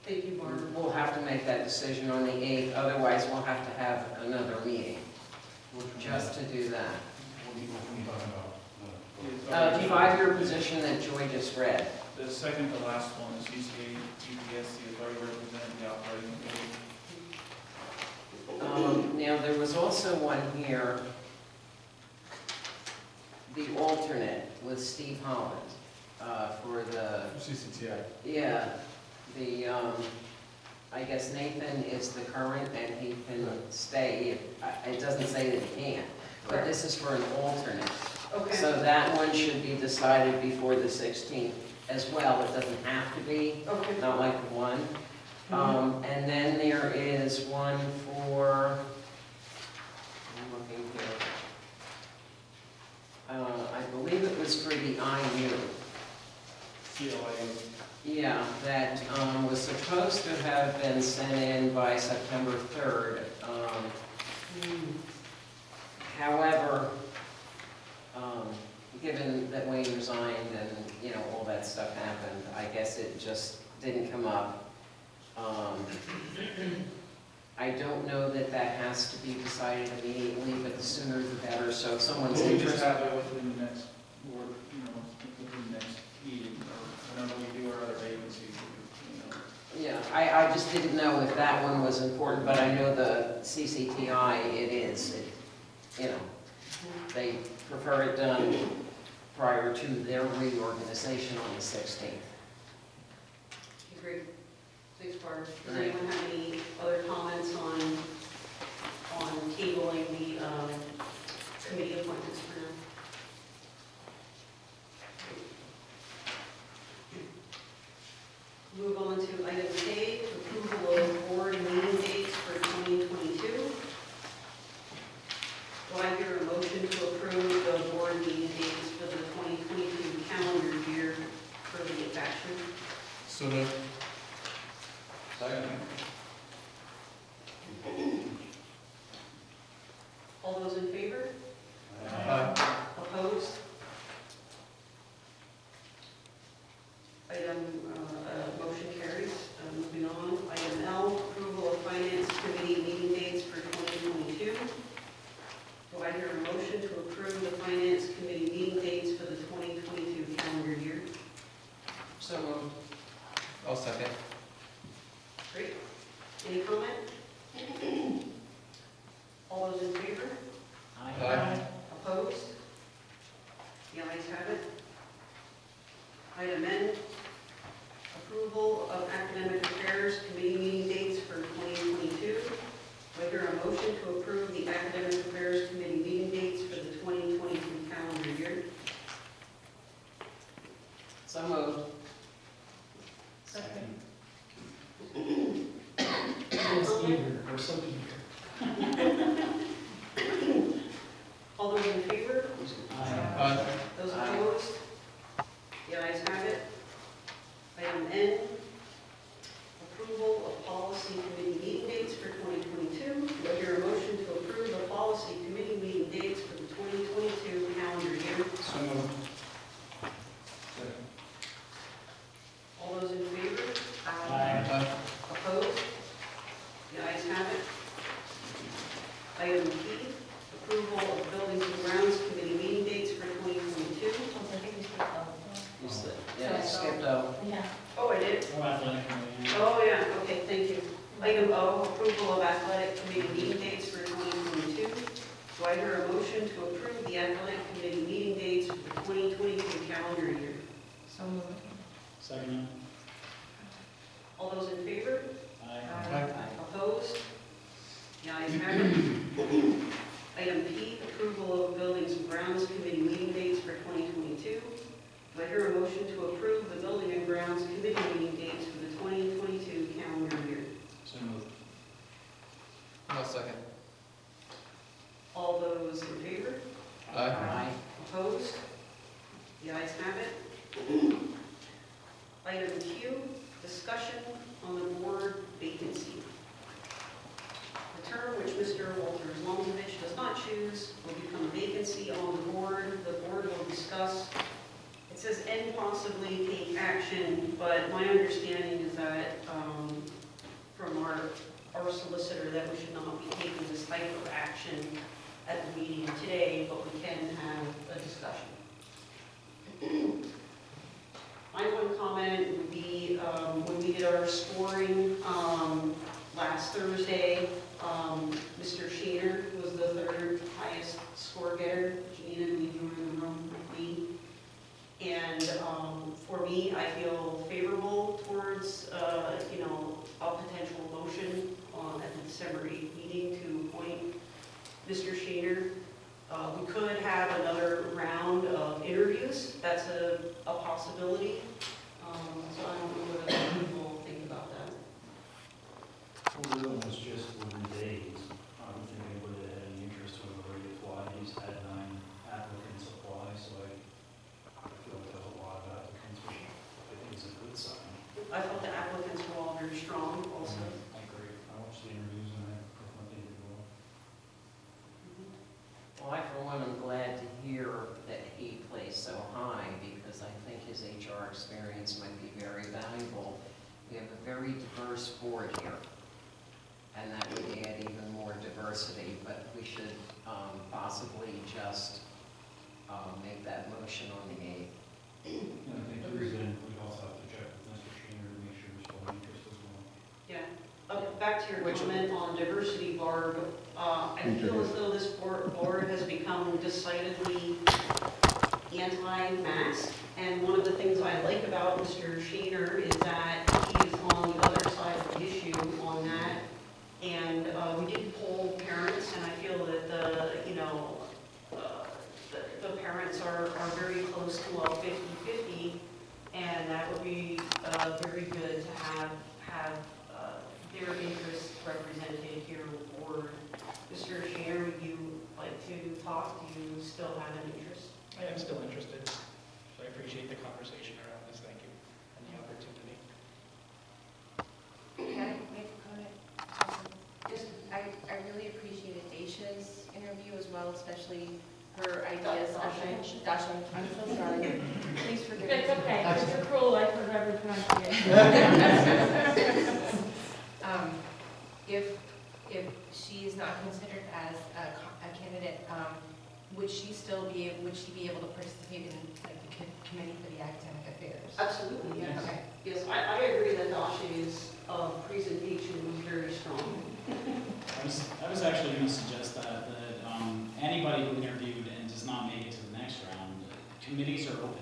Speaker 11: thank you, Barb.
Speaker 10: We'll have to make that decision on the 8th, otherwise we'll have to have another meeting just to do that. The 5-year position that Joy just read.
Speaker 7: The second to last one is CCA GPS, the authority representing the operating committee.
Speaker 10: Now, there was also one here, the alternate with Steve Holland, for the,
Speaker 5: CCTI.
Speaker 10: yeah, the, I guess Nathan is the current and he can stay. It doesn't say that he can't, but this is for an alternate.
Speaker 11: Okay.
Speaker 10: So that one should be decided before the 16th as well. It doesn't have to be,
Speaker 11: Okay.
Speaker 10: not like the one. And then there is one for, I'm looking here. I believe it was for the IU.
Speaker 7: CLA.
Speaker 10: Yeah, that was supposed to have been sent in by September 3rd. However, given that Wayne resigned and, you know, all that stuff happened, I guess it just didn't come up. I don't know that that has to be decided immediately, but the sooner the better. So if someone's
Speaker 7: We just
Speaker 10: interested.
Speaker 7: have it within the next, or, you know, within the next meeting, or whenever we do our other vacancies, you know.
Speaker 10: Yeah, I just didn't know if that one was important, but I know the CCTI, it is. You know, they prefer it done prior to their reorganization on the 16th.
Speaker 11: Great. Thanks, Barb. Does
Speaker 10: Right.
Speaker 11: anyone have any other comments on tabling the committee appointments for now? Move on to item K, approval of board meeting dates for 2022. Do I hear a motion to approve the board meeting dates for the 2022 calendar year for the action?
Speaker 5: So moved. Second.
Speaker 11: All those in favor?
Speaker 5: Aye.
Speaker 11: Opposed? Motion carries. Moving on, item L, approval of finance committee meeting dates for 2022. Do I hear a motion to approve the finance committee meeting dates for the 2022 calendar The ayes have it. Item N, approval of academic affairs committee meeting dates for 2022. Do I hear a motion to approve the academic affairs committee meeting dates for the 2022 calendar year?
Speaker 10: So moved.
Speaker 2: Second.
Speaker 7: Or so eager.
Speaker 11: All those in favor?
Speaker 7: Aye.
Speaker 11: Those
Speaker 10: Aye.
Speaker 11: opposed? The ayes have it. Item N, approval of policy committee meeting dates for 2022. Do I hear a motion to approve the policy committee meeting dates for the 2022 calendar year?
Speaker 7: So moved.
Speaker 11: All those in favor?
Speaker 7: Aye.
Speaker 11: Opposed? The ayes have it. Item P, approval of buildings and grounds committee meeting dates for 2022.
Speaker 10: You said- Yeah, skipped over.
Speaker 2: Yeah.
Speaker 11: Oh, I did? Oh, yeah, okay, thank you. Item O, approval of athletic committee meeting dates for 2022. Do I hear a motion to approve the athletic committee meeting dates for the 2022 calendar year?
Speaker 2: So moved.
Speaker 7: Second.
Speaker 11: All those in favor?
Speaker 7: Aye.
Speaker 11: Opposed? The ayes have it. Item P, approval of buildings and grounds committee meeting dates for 2022. Do I hear a motion to approve the building and grounds committee meeting dates for the 2022 calendar year?
Speaker 7: So moved.
Speaker 5: No second.
Speaker 11: All those in favor?
Speaker 10: Aye.
Speaker 11: Opposed? The ayes have it. Item Q, discussion on the board vacancy. The term which Mr. Walters Longovich does not choose will become a vacancy on the board. The board will discuss, it says and possibly take action, but my understanding is that from our solicitor that we should not be taking this type of action at the meeting today, but we can have a discussion. My one comment would be, when we did our scoring last Thursday, Mr. Sheener was the third highest score getter. Janina, I believe you were in the room with me. And for me, I feel favorable towards, a potential motion at the December 8th meeting to appoint Mr. Sheener. We could have another round of interviews. That's a possibility. So I don't know what other people think about that.
Speaker 12: Well, the one was just 40 days. I don't think anybody had any interest in the rate apply. He's had 9 applicants apply, so I feel like there's a lot of applicants, which I think is a good sign.
Speaker 11: I thought the applicants were all very strong also.
Speaker 12: I agree. I watched the interviews and I thought they did well.
Speaker 10: Well, I, for one, am glad to hear that he plays so high because I think his HR experience might be very valuable. We have a very diverse board here, and that would add even more diversity, but we should possibly just make that motion on the 8th.
Speaker 12: And I think we also have to check with Mr. Sheener to make sure there's still interest as well.
Speaker 11: Yeah. Back to your
Speaker 10: Which-
Speaker 11: comment on diversity, Barb, I feel as though this board has become decidedly anti-mask. And one of the things I like about Mr. Sheener is that he is on the other side of the issue on that. And we did poll parents, and I feel that the parents are very close to a 50-50, and that would be very good to have their interests represented here on the board. Mr. Sheener, would you like to talk? Do you still have an interest?
Speaker 7: I am still interested, so I appreciate the conversation around this, thank you, and the opportunity.
Speaker 13: Can I make a comment? Just, I really appreciated Dacia's interview as well, especially her ideas on the, Dasha, I'm so sorry. Please forgive me.
Speaker 2: It's okay, Mr. Cruel, I forgot every pronunciation.
Speaker 13: If she is not considered as a candidate, would she be able to participate in like the committee for the academic affairs?
Speaker 11: Absolutely, yes.
Speaker 13: Okay.
Speaker 11: Yes, I agree that Dasha's presentation was very strong.
Speaker 14: I was actually going to suggest that anybody who interviewed and does not make it to the next round committees are open.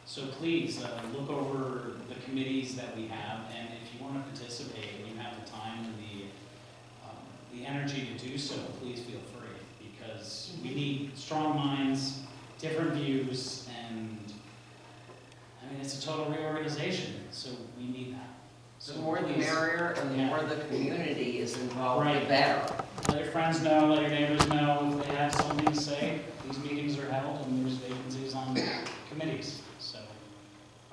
Speaker 14: So please, look over the committees that we have, and if you want to participate and you have the time and the energy to do so, please feel free, because we need strong minds, different views, and, I mean, it's a total reorganization, so we need that.
Speaker 10: The
Speaker 14: So
Speaker 10: more the
Speaker 14: please,
Speaker 10: merrier, and the
Speaker 14: Yeah.
Speaker 10: more the community is involved, the
Speaker 14: Right.
Speaker 10: better.
Speaker 14: let your friends know, let your neighbors know, if they have something to say. These meetings are held, and there's vacancies on committees, so.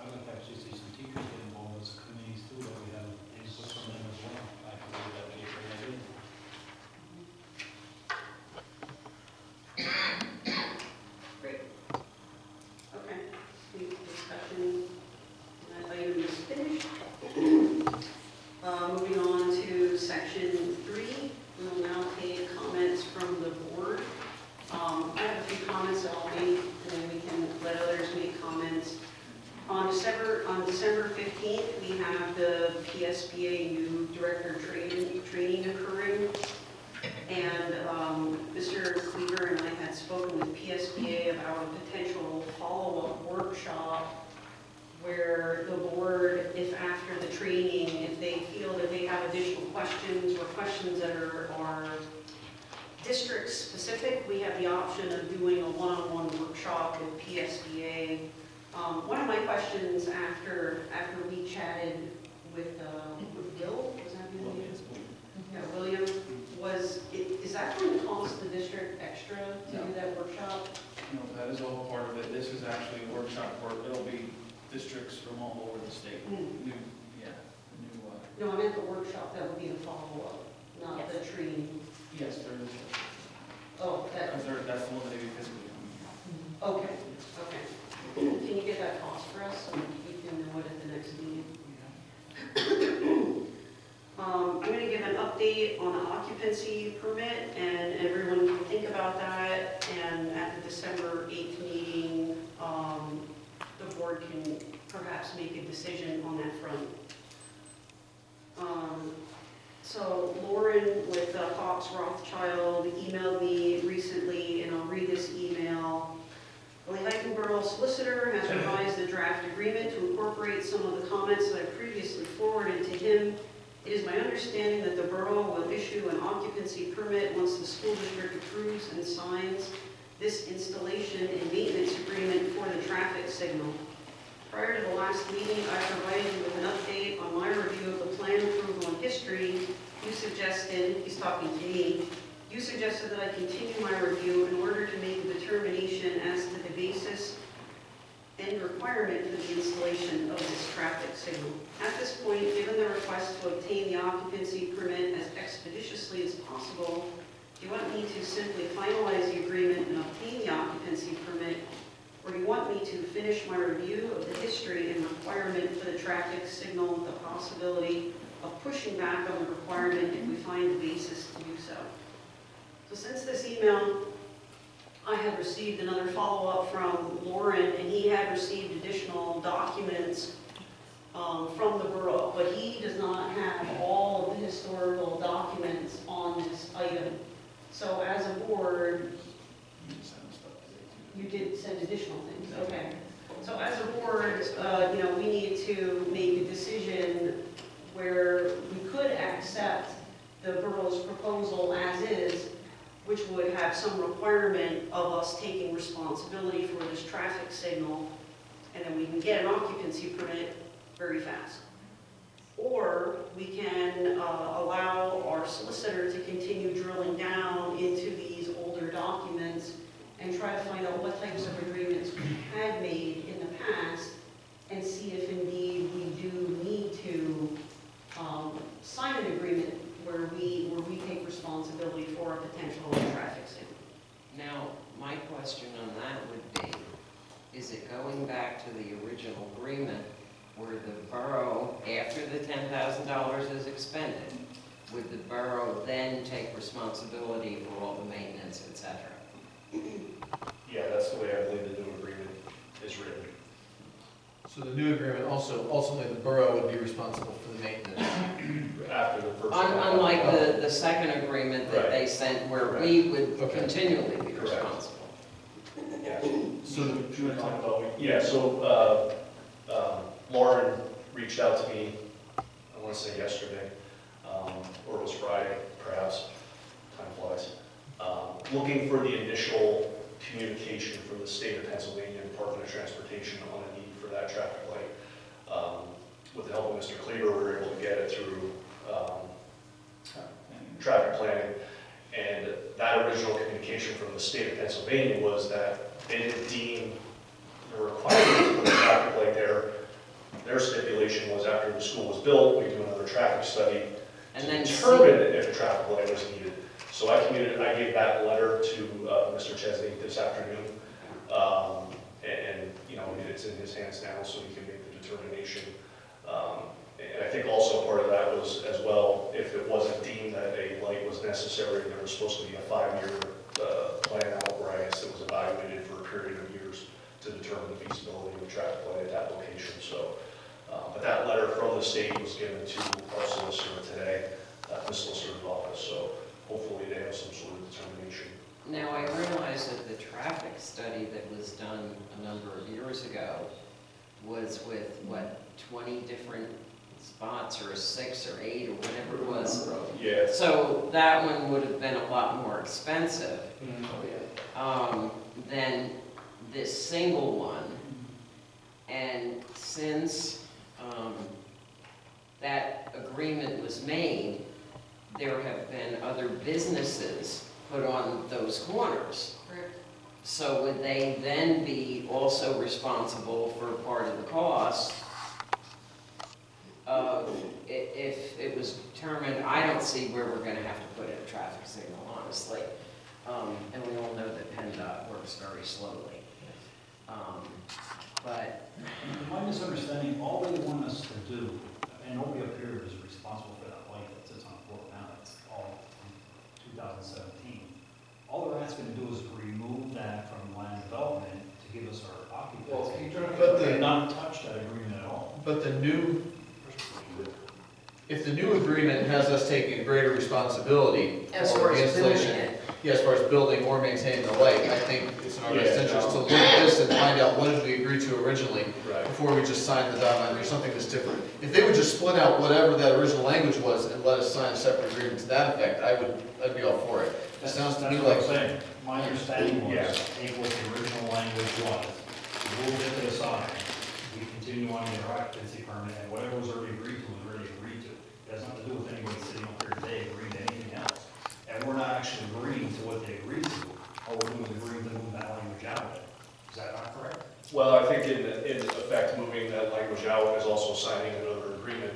Speaker 12: I would actually see some teachers get involved with committees too, that we have input from them as well. I believe that would be a great idea.
Speaker 11: Great. Okay, any discussion? That item is finished. Moving on to section 3, we will now take comments from the board. I have a few comments that I'll make, and then we can let others make comments. On December 15th, we have the PSBA new director training occurring. And Mr. Cleaver and I had spoken with PSBA about a potential follow-up workshop where the board, if after the training, if they feel that they have additional questions or questions that are district specific, we have the option of doing a one-on-one workshop with PSBA. One of my questions after we chatted with Bill, was that his name? Yeah, William, is that going to cost the district extra to do that workshop?
Speaker 7: No, that is all part of it. This is actually a workshop for, it'll be districts from all over the state. New, yeah, new,
Speaker 11: No, I meant the workshop, that would be the follow-up, not the training.
Speaker 7: yes, there is,
Speaker 11: Oh, that,
Speaker 7: because that's the one that we physically.
Speaker 11: okay, okay. Can you get that cost for us, so we can know it at the next meeting? I'm going to give an update on the occupancy permit, and everyone can think about that, and at the December 8th meeting, the board can perhaps make a decision on that front. So Lauren with Fox Rothschild emailed me recently, and I'll read this email. The Lehighton Borough Solicitor has revised the draft agreement to incorporate some of the comments that I previously forwarded to him. It is my understanding that the borough will issue an occupancy permit once the school district approves and signs this installation and maintenance agreement for the traffic signal. Prior to the last meeting, I provided you with an update on my review of the plan approval and history. You suggested, he's talking to me, you suggested that I continue my review in order to make a determination as to the basis and requirement for the installation of this traffic signal. At this point, given the request to obtain the occupancy permit as expeditiously as possible, do you want me to simply finalize the agreement and obtain the occupancy permit, or do you want me to finish my review of the history and requirement for the traffic signal with the possibility of pushing back on the requirement if we find the basis to do so? So since this email, I had received another follow-up from Lauren, and he had received additional documents from the borough, but he does not have all of the historical documents on this item. So as a board, you did send additional things, okay. So as a board, we need to make a decision where we could accept the borough's proposal as is, which would have some requirement of us taking responsibility for this traffic signal, and then we can get an occupancy permit very fast. Or we can allow our solicitor to continue drilling down into these older documents and try to find out what types of agreements we had made in the past, and see if indeed we do need to sign an agreement where we take responsibility for a potential traffic signal.
Speaker 10: Now, my question on that would be, is it going back to the original agreement where the borough, after the $10,000 is expended, would the borough then take responsibility for all the maintenance, et cetera?
Speaker 3: Yeah, that's the way I believe the new agreement is written.
Speaker 5: So the new agreement also, ultimately, the borough would be responsible for the maintenance.
Speaker 3: After the first.
Speaker 10: Unlike the second agreement that they sent, where we would
Speaker 5: Okay.
Speaker 10: continually be
Speaker 3: Correct.
Speaker 10: responsible.
Speaker 3: Yeah.
Speaker 5: So
Speaker 7: Do you want to talk
Speaker 3: Yeah, so Lauren reached out to me, I want to say yesterday, or it was Friday, perhaps, time flies, looking for the initial communication from the state of Pennsylvania Department of Transportation on a need for that traffic light. With the help of Mr. Kleber, we were able to get it through traffic planning. And that original communication from the state of Pennsylvania was that they didn't deem the requirement to put a traffic light there. Their stipulation was after the school was built, we do another traffic study
Speaker 10: And
Speaker 3: to
Speaker 10: then
Speaker 3: determine if a traffic light was needed. So I gave that letter to Mr. Chesney this afternoon. And you know, it's in his hands now, so he can make the determination. And I think also part of that was as well, if it wasn't deemed that a light was necessary, there was supposed to be a 5-year plan out where I guess it was evaluated for a period of years to determine the feasibility of a traffic light at that location. So, but that letter from the state was given to our solicitor today, the solicitor's office. So hopefully they have some sort of determination.
Speaker 10: Now, I realize that the traffic study that was done a number of years ago was with, what, 20 different spots, or 6 or 8 or whatever it was.
Speaker 3: Yeah.
Speaker 10: So that one would have been a lot more expensive than this single one. And since that agreement was made, there have been other businesses put on those corners. So would they then be also responsible for part of the cost of, if it was determined, I don't see where we're gonna have to put in a traffic signal, honestly. And we all know that PennDOT works very slowly. But
Speaker 12: In my misunderstanding, all they want us to do, and nobody up here is responsible for that light that sits on the floor now, it's all from 2017. All they're asking to do is remove that from land development to give us our occupancy.
Speaker 5: But
Speaker 12: They
Speaker 5: the,
Speaker 12: have not touched that agreement at all.
Speaker 5: but the new, if the new agreement has us taking greater responsibility
Speaker 10: as
Speaker 5: for
Speaker 10: far
Speaker 5: the
Speaker 10: as building
Speaker 5: installation,
Speaker 10: it,
Speaker 5: yeah, as far as building or maintaining the light, I think it's in our best interest to look at this and find out what did we agree to originally
Speaker 3: Right.
Speaker 5: before we just sign the dotted line or something that's different. If they would just split out whatever that original language was and let us sign a separate agreement to that effect, I'd be all for it. It sounds to me
Speaker 12: That's what
Speaker 5: like,
Speaker 12: I'm saying. My understanding was,
Speaker 3: Yeah.
Speaker 12: take what the original language was, move it to the side, we continue on with our occupancy permit, and whatever was already agreed to was already agreed to. It has nothing to do with anybody sitting up here today agreeing to anything else. And we're not actually agreeing to what they agreed to, all we're doing is agreeing to move that language out of it. Is that not correct?
Speaker 3: Well, I think in effect, moving that language out is also signing another agreement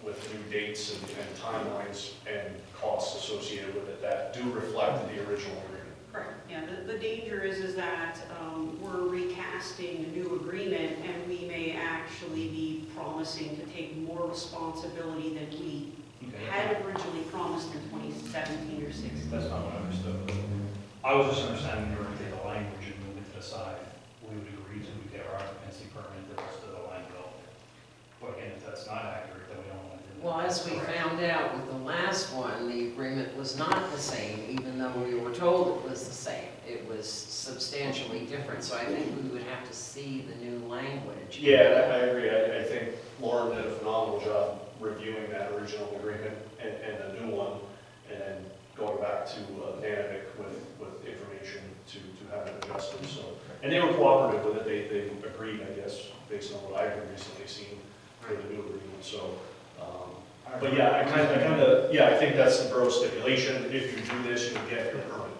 Speaker 3: with new dates and timelines and costs associated with it that do reflect the original agreement.
Speaker 11: Correct, yeah, the danger is that we're recasting a new agreement, and we may actually be promising to take more responsibility than we had originally promised in 2017 or 16.
Speaker 12: That's not what I understood. I was just understanding you were going to take the language and move it to the side. We would agree to get our occupancy permit, the rest of the land development. But again, if that's not accurate, then we don't want to do that.
Speaker 10: well, as we found out with the last one, the agreement was not the same, even though we were told it was the same. It was substantially different, so I think we would have to see the new language.
Speaker 3: Yeah, I agree. I think Lauren did a phenomenal job reviewing that original agreement and the new one, and then going back to Nanovic with information to have it adjusted. So, and they were cooperative with it. They agreed, I guess, based on what I've recently seen for the new agreement. So, but yeah, I think that's the borough stipulation. If you do this, you'll get your permit.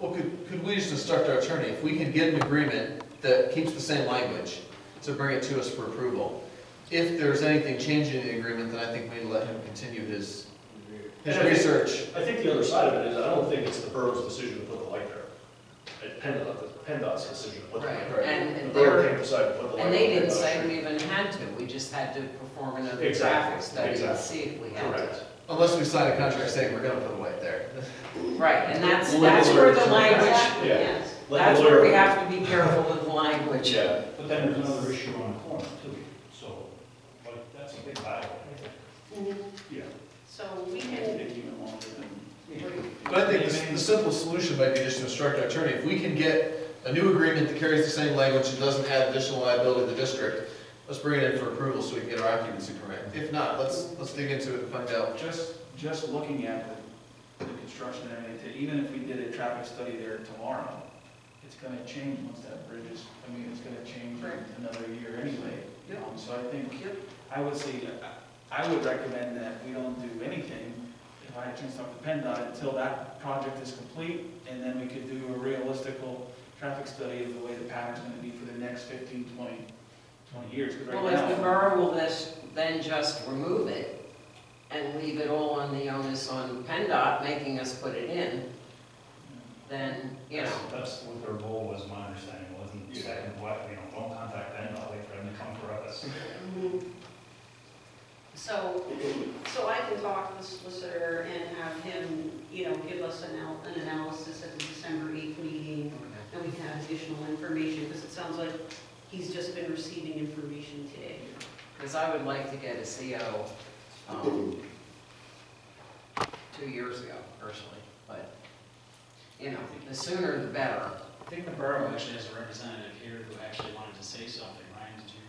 Speaker 5: well, could we just instruct our attorney, if we can get an agreement that keeps the same language, to bring it to us for approval? If there's anything changing in the agreement, then I think we need to let him continue his research.
Speaker 3: I think the other side of it is, I don't think it's the borough's decision to put the light there. It's PennDOT's decision to put the light there.
Speaker 10: Right, and
Speaker 3: The borough can't decide to put the light.
Speaker 10: And they
Speaker 3: on
Speaker 10: didn't
Speaker 3: PennDOT
Speaker 10: say
Speaker 3: street.
Speaker 10: we even had to, we just had to perform another
Speaker 3: Exactly,
Speaker 10: traffic study and
Speaker 3: exactly.
Speaker 10: see if we had to.
Speaker 3: Correct.
Speaker 5: Unless we sign a contract saying we're gonna put a light there.
Speaker 10: Right, and that's
Speaker 3: We'll let the
Speaker 10: where the
Speaker 3: lawyer-
Speaker 10: language,
Speaker 11: Exactly,
Speaker 3: Yeah.
Speaker 11: yes.
Speaker 3: Let the
Speaker 10: that's
Speaker 3: lawyer-
Speaker 10: where we have to be careful with the language.
Speaker 3: Yeah.
Speaker 12: But then there's another issue on the corner too, so, like, that's a big battle.
Speaker 3: Yeah.
Speaker 11: So we can,
Speaker 5: But I think the simple solution might be just to instruct our attorney, if we can get a new agreement that carries the same language and doesn't add additional liability to the district, let's bring it in for approval so we can get our occupancy permit. If not, let's dig into it and find out.
Speaker 7: Just looking at the construction and everything, even if we did a traffic study there tomorrow, it's gonna change once that bridge is, I mean, it's gonna change in another year anyway.
Speaker 11: Yep.
Speaker 7: So I think,
Speaker 11: Yep.
Speaker 7: I would say, I would recommend that we don't do anything, if I had a chance to talk to PennDOT, until that project is complete, and then we could do a realistical traffic study of the way the pattern's gonna be for the next 15, 20 years. 'Cause right
Speaker 10: Well, if the
Speaker 7: now,
Speaker 10: borough will then just remove it and leave it all on the onus on PennDOT, making us put it in, then, you know.
Speaker 12: That's what their goal was, my understanding, wasn't second, what, don't contact them, I'll wait for them to come for us.
Speaker 11: So I can talk to the solicitor and have him, give us an analysis at the December 8th meeting, and we can have additional information, because it sounds like he's just been receiving information today.
Speaker 10: Because I would like to get a CO 2 years ago, personally, but, the sooner the better.
Speaker 14: I think the borough actually has a representative here who actually wanted to say something, Ryan, did you?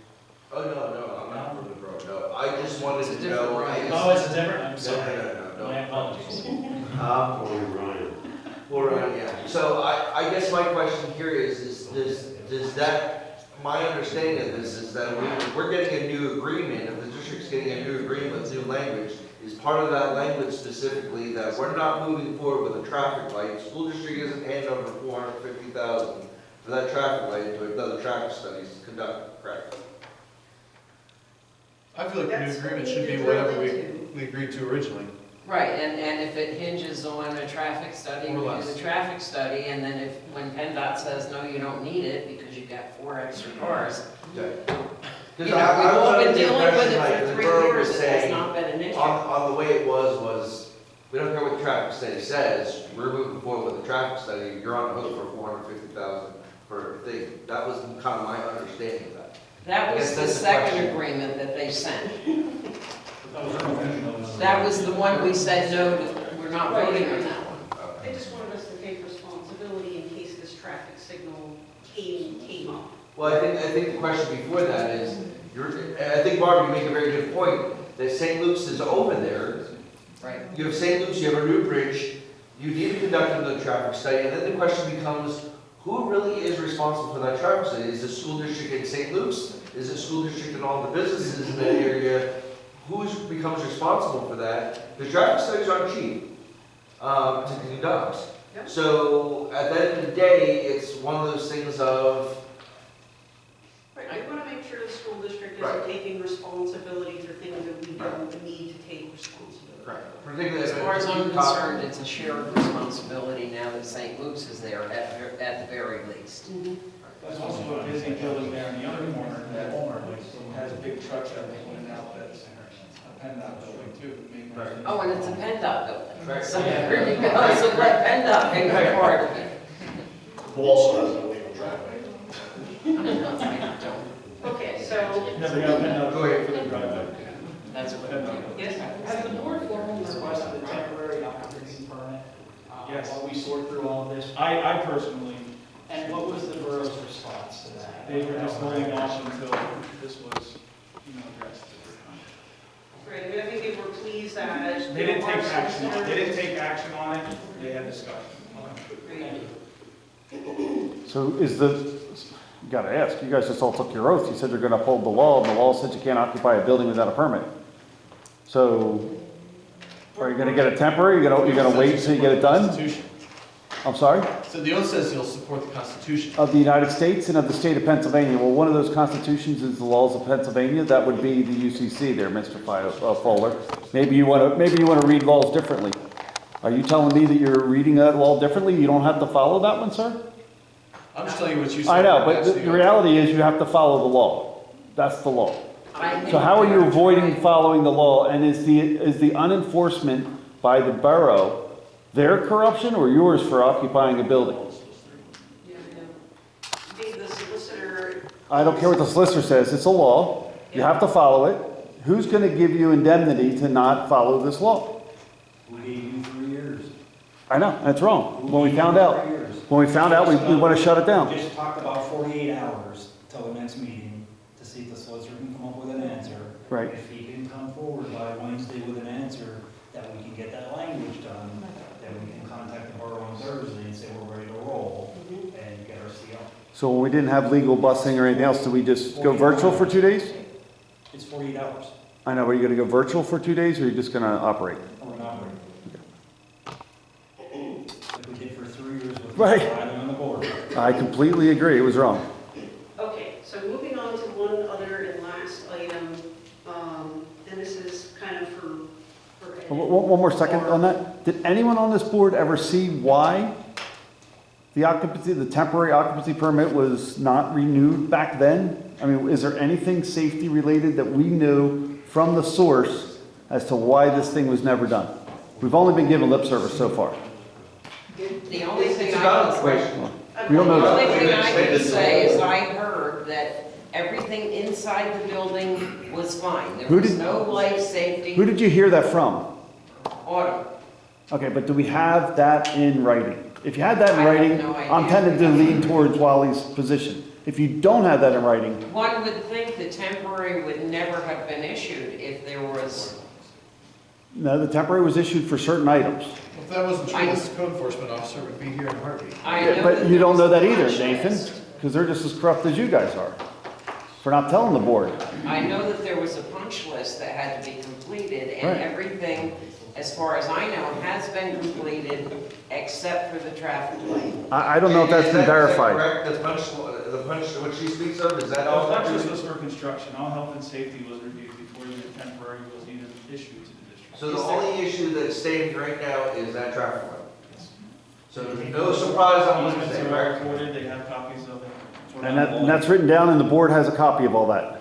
Speaker 6: Oh, no, I'm not from the borough, no, I just wanted
Speaker 10: It's a
Speaker 6: to
Speaker 10: different
Speaker 6: know.
Speaker 10: Ryan.
Speaker 14: Oh, it's a different, I'm
Speaker 6: No,
Speaker 14: sorry.
Speaker 6: no.
Speaker 14: My apologies.
Speaker 6: Well, Ryan, yeah. So I guess my question here is does that, my understanding of this is that we're getting a new agreement, if the district's getting a new agreement with new language, is part of that language specifically that we're not moving forward with a traffic light, school district isn't handing over $450,000 for that traffic light to another traffic studies conducted, correct?
Speaker 5: I feel like the new
Speaker 11: That's what
Speaker 5: agreement
Speaker 11: we
Speaker 5: should be
Speaker 11: need to
Speaker 5: whatever
Speaker 11: drill into.
Speaker 5: we agreed to originally.
Speaker 10: Right, and if it hinges on a traffic study, we
Speaker 5: Or
Speaker 10: do
Speaker 5: less.
Speaker 10: the traffic study, and then when PennDOT says, no, you don't need it because you've got 4 extra cars.
Speaker 6: Okay.
Speaker 10: We've all been dealing with it for 3 years, it has not been an issue.
Speaker 6: On the way it was, we don't care what the traffic study says, we're moving forward with the traffic study, you're on the hook for $450,000 for a thing. That was kind of my understanding of that.
Speaker 10: That
Speaker 6: I
Speaker 10: was
Speaker 6: guess
Speaker 10: the
Speaker 6: that's the
Speaker 10: second
Speaker 6: question.
Speaker 10: agreement that they sent.
Speaker 12: That was our
Speaker 10: That was the one we said, no, we're not voting on that one.
Speaker 11: They just wanted us to take responsibility in case this traffic signal came up.
Speaker 6: Well, I think the question before that is, I think Barbara, you make a very good point, that St. Luke's is open there.
Speaker 10: Right.
Speaker 6: You have St. Luke's, you have a new bridge, you need to conduct another traffic study, and then the question becomes, who really is responsible for that traffic study? Is it school district in St. Luke's? Is it school district in all the businesses in that area? Who becomes responsible for that? The traffic studies aren't cheap to conduct.
Speaker 11: Yep.
Speaker 6: So at the end of the day, it's one of those things of,
Speaker 11: Right, we want to make sure the school district
Speaker 6: Right.
Speaker 11: isn't taking responsibility for things that we don't need to take responsibility.
Speaker 6: particularly
Speaker 10: As far as I'm concerned, it's a shared responsibility now that St. Luke's is there at the very least.
Speaker 7: there's also a busy building there in the other corner that has big trucks that are pulling out, that's a PennDOT building too. Maybe-
Speaker 10: Oh, and it's a PennDOT building.
Speaker 6: Right.
Speaker 10: So there you go, so let PennDOT make a part of it.
Speaker 3: Who also has an illegal driveway.
Speaker 11: Okay, so,
Speaker 7: Never got PennDOT.
Speaker 6: Go ahead.
Speaker 7: For the driveway.
Speaker 10: That's what.
Speaker 11: yes,
Speaker 14: Has the board formally requested a temporary occupancy permit?
Speaker 7: Yes.
Speaker 14: While we sort through all of this?
Speaker 7: I personally,
Speaker 14: And what was the borough's response to that?
Speaker 7: they were just holding off until this was, addressed.
Speaker 11: great, I mean, I think they were pleased that.
Speaker 7: They didn't take
Speaker 11: our
Speaker 7: action,
Speaker 11: solicitor-
Speaker 7: they didn't take action on it, they had discussion.
Speaker 11: Great.
Speaker 1: So you gotta ask, you guys just all took your oath, you said you're gonna uphold the law, and the law said you can't occupy a building without a permit. So, are you gonna get a temporary, you're gonna wait until you get it done?
Speaker 5: Constitution.
Speaker 1: I'm sorry?
Speaker 5: So the oath says you'll support the Constitution.
Speaker 1: Of the United States and of the state of Pennsylvania. Well, one of those constitutions is the laws of Pennsylvania, that would be the UCC there, Mr. Fowler. Maybe you wanna read laws differently. Are you telling me that you're reading that law differently? You don't have to follow that one, sir?
Speaker 5: I'm just telling you what you said.
Speaker 1: I know, but
Speaker 5: That's
Speaker 1: the reality is you have to follow the law. That's the law. So how are you avoiding following the law? And is the unenforcement by the borough their corruption or yours for occupying a building?
Speaker 11: Yeah, the solicitor.
Speaker 1: I don't care what the solicitor says, it's a law. You have to follow it. Who's going to give you indemnity to not follow this law?
Speaker 12: We gave you 3 years.
Speaker 1: I know, that's wrong. When we found out.
Speaker 12: 3 years.
Speaker 1: when we found out, we want to shut it down.
Speaker 12: We just talked about 48 hours till the next meeting to see if the solicitor can come up with an answer.
Speaker 1: Right.
Speaker 12: If he can come forward by Wednesday with an answer, that we can get that language done, then we can contact the borough on Thursday and say we're ready to roll and get our CO.
Speaker 1: So when we didn't have legal busing or anything else, did we just go virtual for 2 days?
Speaker 12: It's 48 hours.
Speaker 1: I know, but are you going to go virtual for 2 days, or are you just going to operate?
Speaker 12: We're not ready. Like we did for 3 years with
Speaker 1: Right.
Speaker 12: Riley on the board.
Speaker 1: I completely agree, it was wrong.
Speaker 11: Okay, so moving on to one other and last item, and this is kind of for Ed.
Speaker 1: One more second on that. Did anyone on this board ever see why the temporary occupancy permit was not renewed back then? I mean, is there anything safety related that we knew from the source as to why this thing was never done? We've only been given lip service so far.
Speaker 10: The only thing
Speaker 6: It's a
Speaker 10: I
Speaker 6: valid
Speaker 10: can,
Speaker 6: question.
Speaker 1: We don't know
Speaker 10: the only
Speaker 1: that.
Speaker 10: thing I can say is I heard that everything inside the building was fine. There
Speaker 1: Who
Speaker 10: was
Speaker 1: did-
Speaker 10: no life safety.
Speaker 1: Who did you hear that from?
Speaker 10: Autumn.
Speaker 1: Okay, but do we have that in writing? If you had that in
Speaker 10: I have
Speaker 1: writing,
Speaker 10: no idea.
Speaker 1: I'm tending to lean towards Wally's position. If you don't have that in writing,
Speaker 10: One would think the temporary would never have been issued if there was,
Speaker 1: no, the temporary was issued for certain items.
Speaker 5: If that wasn't true,
Speaker 10: I-
Speaker 5: this code enforcement officer would be here in a heartbeat.
Speaker 10: I
Speaker 1: Yeah,
Speaker 10: know
Speaker 1: but
Speaker 10: that
Speaker 1: you
Speaker 10: there
Speaker 1: don't
Speaker 10: was
Speaker 1: know
Speaker 10: a
Speaker 1: that either,
Speaker 10: punch
Speaker 1: Nathan,
Speaker 10: list.
Speaker 1: because they're just as corrupt as you guys are for not telling the board.
Speaker 10: I know that there was a punch list that had to be completed, and
Speaker 1: Right.
Speaker 10: everything, as far as I know, has been completed except for the traffic light.
Speaker 1: I don't know if that's
Speaker 6: Is
Speaker 1: been
Speaker 6: that
Speaker 1: verified.
Speaker 6: correct? The punch, what she speaks of, is that
Speaker 7: The
Speaker 6: all?
Speaker 7: punch list was for construction, all health and safety was reviewed before the temporary was even issued to the district.
Speaker 6: So the only issue that stands right now is that traffic light. So no surprise on
Speaker 7: Easements
Speaker 6: Wednesday,
Speaker 7: are
Speaker 6: right?
Speaker 7: recorded, they have copies of it. It's
Speaker 1: And
Speaker 7: on the wall.
Speaker 1: that's written down, and the board has a copy of all that.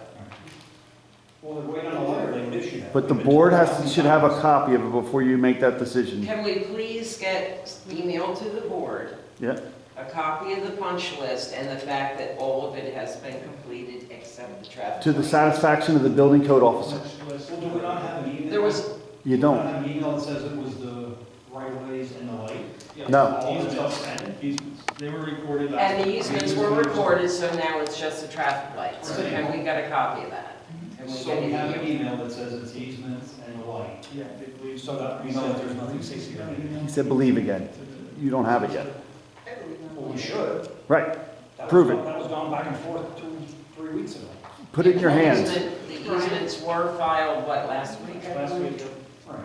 Speaker 12: Well, they're waiting on a letter, they would issue that.
Speaker 1: But the board should have a copy of it before you make that decision.
Speaker 10: Can we please get emailed to the board
Speaker 1: Yeah,
Speaker 10: a copy of the punch list and the fact that all of it has been completed except the traffic
Speaker 1: to the
Speaker 10: light?
Speaker 1: satisfaction of the building code officer.
Speaker 12: Well, do we not have an email?
Speaker 10: There was,
Speaker 1: You
Speaker 12: Do we
Speaker 1: don't.
Speaker 12: not have an email that says it was the right of ways and the light?
Speaker 1: No.
Speaker 12: All the stuff sent?
Speaker 7: Easements, they were recorded.
Speaker 10: and the easements were recorded, so now it's just the traffic lights. So can we get a copy of that? Can we
Speaker 12: So
Speaker 10: get
Speaker 12: we
Speaker 10: it
Speaker 12: have an
Speaker 10: emailed?
Speaker 12: email that says it's easements and the light.
Speaker 7: Yeah, they believe.
Speaker 12: So that we know that there's nothing safety related.
Speaker 1: He said believe again. You don't have it yet.
Speaker 12: Well, we should.
Speaker 1: Right.
Speaker 12: That
Speaker 1: Prove
Speaker 12: was-
Speaker 1: it.
Speaker 12: That was gone back and forth 3 weeks ago.
Speaker 1: Put it in your hands.
Speaker 10: The easements were filed, what, last week? I
Speaker 7: Last
Speaker 10: believe?
Speaker 7: week.
Speaker 12: Right.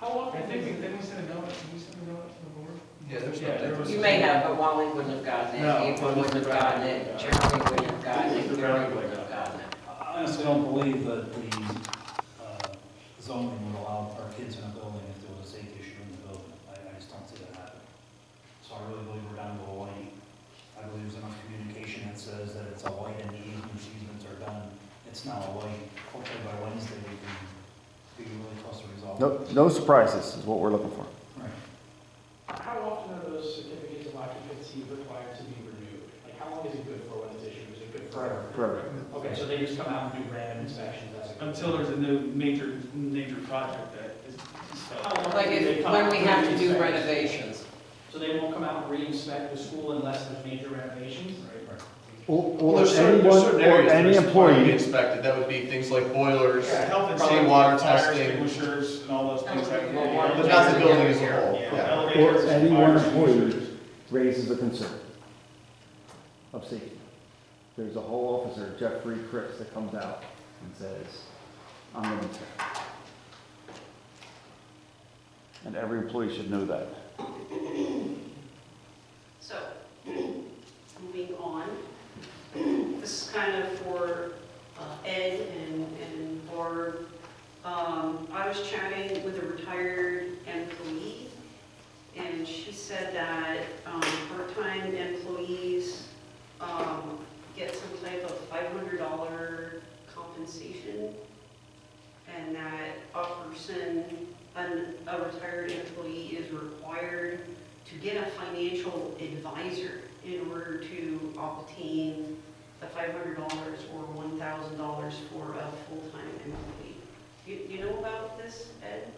Speaker 7: How often, I think, didn't we send a note, did we send a note to the board?
Speaker 6: Yeah, there's
Speaker 7: Yeah, there was-
Speaker 10: You may have, but Wally wouldn't have gotten it,
Speaker 7: No,
Speaker 10: April wouldn't have gotten it, Jeremy wouldn't have gotten it, Gary wouldn't have gotten it.
Speaker 12: I honestly don't believe that the zoning would allow our kids in a building if there was a safety issue in the building. I just don't see that happening. So I really believe we're down to a light. I believe there's enough communication that says that it's a light and the easements are done. It's now a light. Hopefully by Wednesday we can be really close to resolving.
Speaker 1: No surprises is what we're looking for.
Speaker 12: Right.
Speaker 15: How often are those certificates of occupancy required to be renewed? Like, how long is it good for when it's issued? Is it good forever?
Speaker 1: Forever.
Speaker 15: Okay, so they just come out and do random inspections as it goes?
Speaker 7: Until there's a new major project that is.
Speaker 15: How long
Speaker 10: Like
Speaker 15: do they
Speaker 10: if,
Speaker 15: come
Speaker 10: when
Speaker 15: out
Speaker 10: we
Speaker 15: and
Speaker 10: have to do
Speaker 15: re-inspect?
Speaker 10: renovations.
Speaker 15: So they won't come out and re-inspect the school unless there's major renovations?
Speaker 1: Or
Speaker 5: There's
Speaker 1: anyone,
Speaker 5: certain
Speaker 1: or
Speaker 5: areas that
Speaker 1: any
Speaker 5: are required to be
Speaker 1: employee.
Speaker 5: inspected, that would be things like boilers,
Speaker 7: Yeah, health and
Speaker 5: probably
Speaker 7: safety,
Speaker 5: water
Speaker 7: fire
Speaker 5: testing,
Speaker 7: extinguishers and all those things. that-
Speaker 5: but not the building as a whole.
Speaker 7: Yeah,
Speaker 5: Yeah.
Speaker 1: Or
Speaker 7: elevators,
Speaker 1: any
Speaker 7: fire
Speaker 1: one
Speaker 7: extinguishers.
Speaker 1: employee raises a concern of safety. There's a whole officer, Jeffrey Cricks, that comes out and says, I'm going to check. And every employee should know that.
Speaker 11: So, moving on, this is kind of for Ed and Barb. I was chatting with a retired employee, and she said that part-time employees get some type of $500 compensation, and that a retired employee is required to get a financial advisor in order to obtain the $500 or $1,000 for a full-time employee. You know about this, Ed?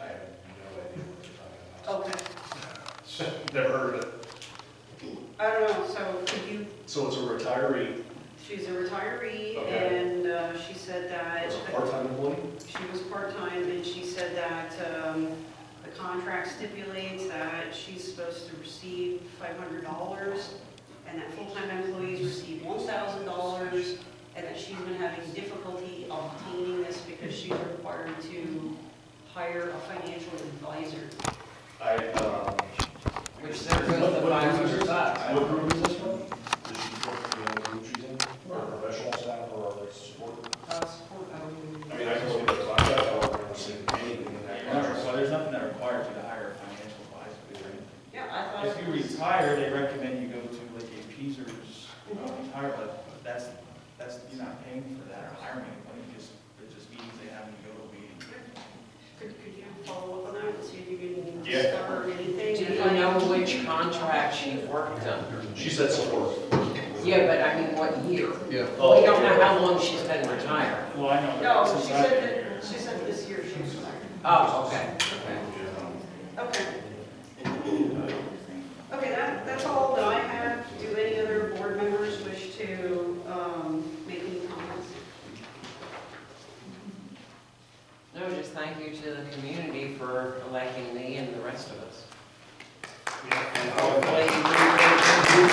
Speaker 5: I have no idea what you're talking about.
Speaker 11: Okay.
Speaker 3: Never heard of it.
Speaker 11: I don't know, so could you,
Speaker 3: So it's a retiree,
Speaker 11: she's a retiree,
Speaker 3: Okay.
Speaker 11: and she said that.
Speaker 3: it's a part-time employee?
Speaker 11: She was part-time, and she said that the contract stipulates that she's supposed to receive $500, and that full-time employees receive $1,000, and that she's been having difficulty obtaining this because she's required to hire a financial advisor.
Speaker 10: Which there goes the 500 bucks.
Speaker 3: What group is this from? Does she work for the other group she's in? Or professional staff or support?
Speaker 11: Support,
Speaker 3: I mean, I can look at the contract, I don't remember seeing anything in that contract.
Speaker 7: So there's nothing that requires you to hire a financial advisor, is there?
Speaker 11: yeah, I thought.
Speaker 7: If you retire, they recommend you go to like a Peaser's retire, but that's, you're not paying for that or hiring anybody, it just means they have you go to a meeting.
Speaker 11: Could you follow up on that and see if you can
Speaker 3: Yeah.
Speaker 11: discover anything?
Speaker 10: Do you know which contract she worked under?
Speaker 3: She said support.
Speaker 10: Yeah, but I mean, what year?
Speaker 6: Yeah.
Speaker 10: We don't know how long she's been retired.
Speaker 7: Well, I know.
Speaker 11: No,
Speaker 7: since
Speaker 11: she
Speaker 7: I-
Speaker 11: said that this year she was retired.
Speaker 10: Oh, okay.
Speaker 11: Okay. Okay, that's all that I have. Do any other board members wish to make any comments?
Speaker 10: No, just thank you to the community for electing me and the rest of us. And hopefully we will do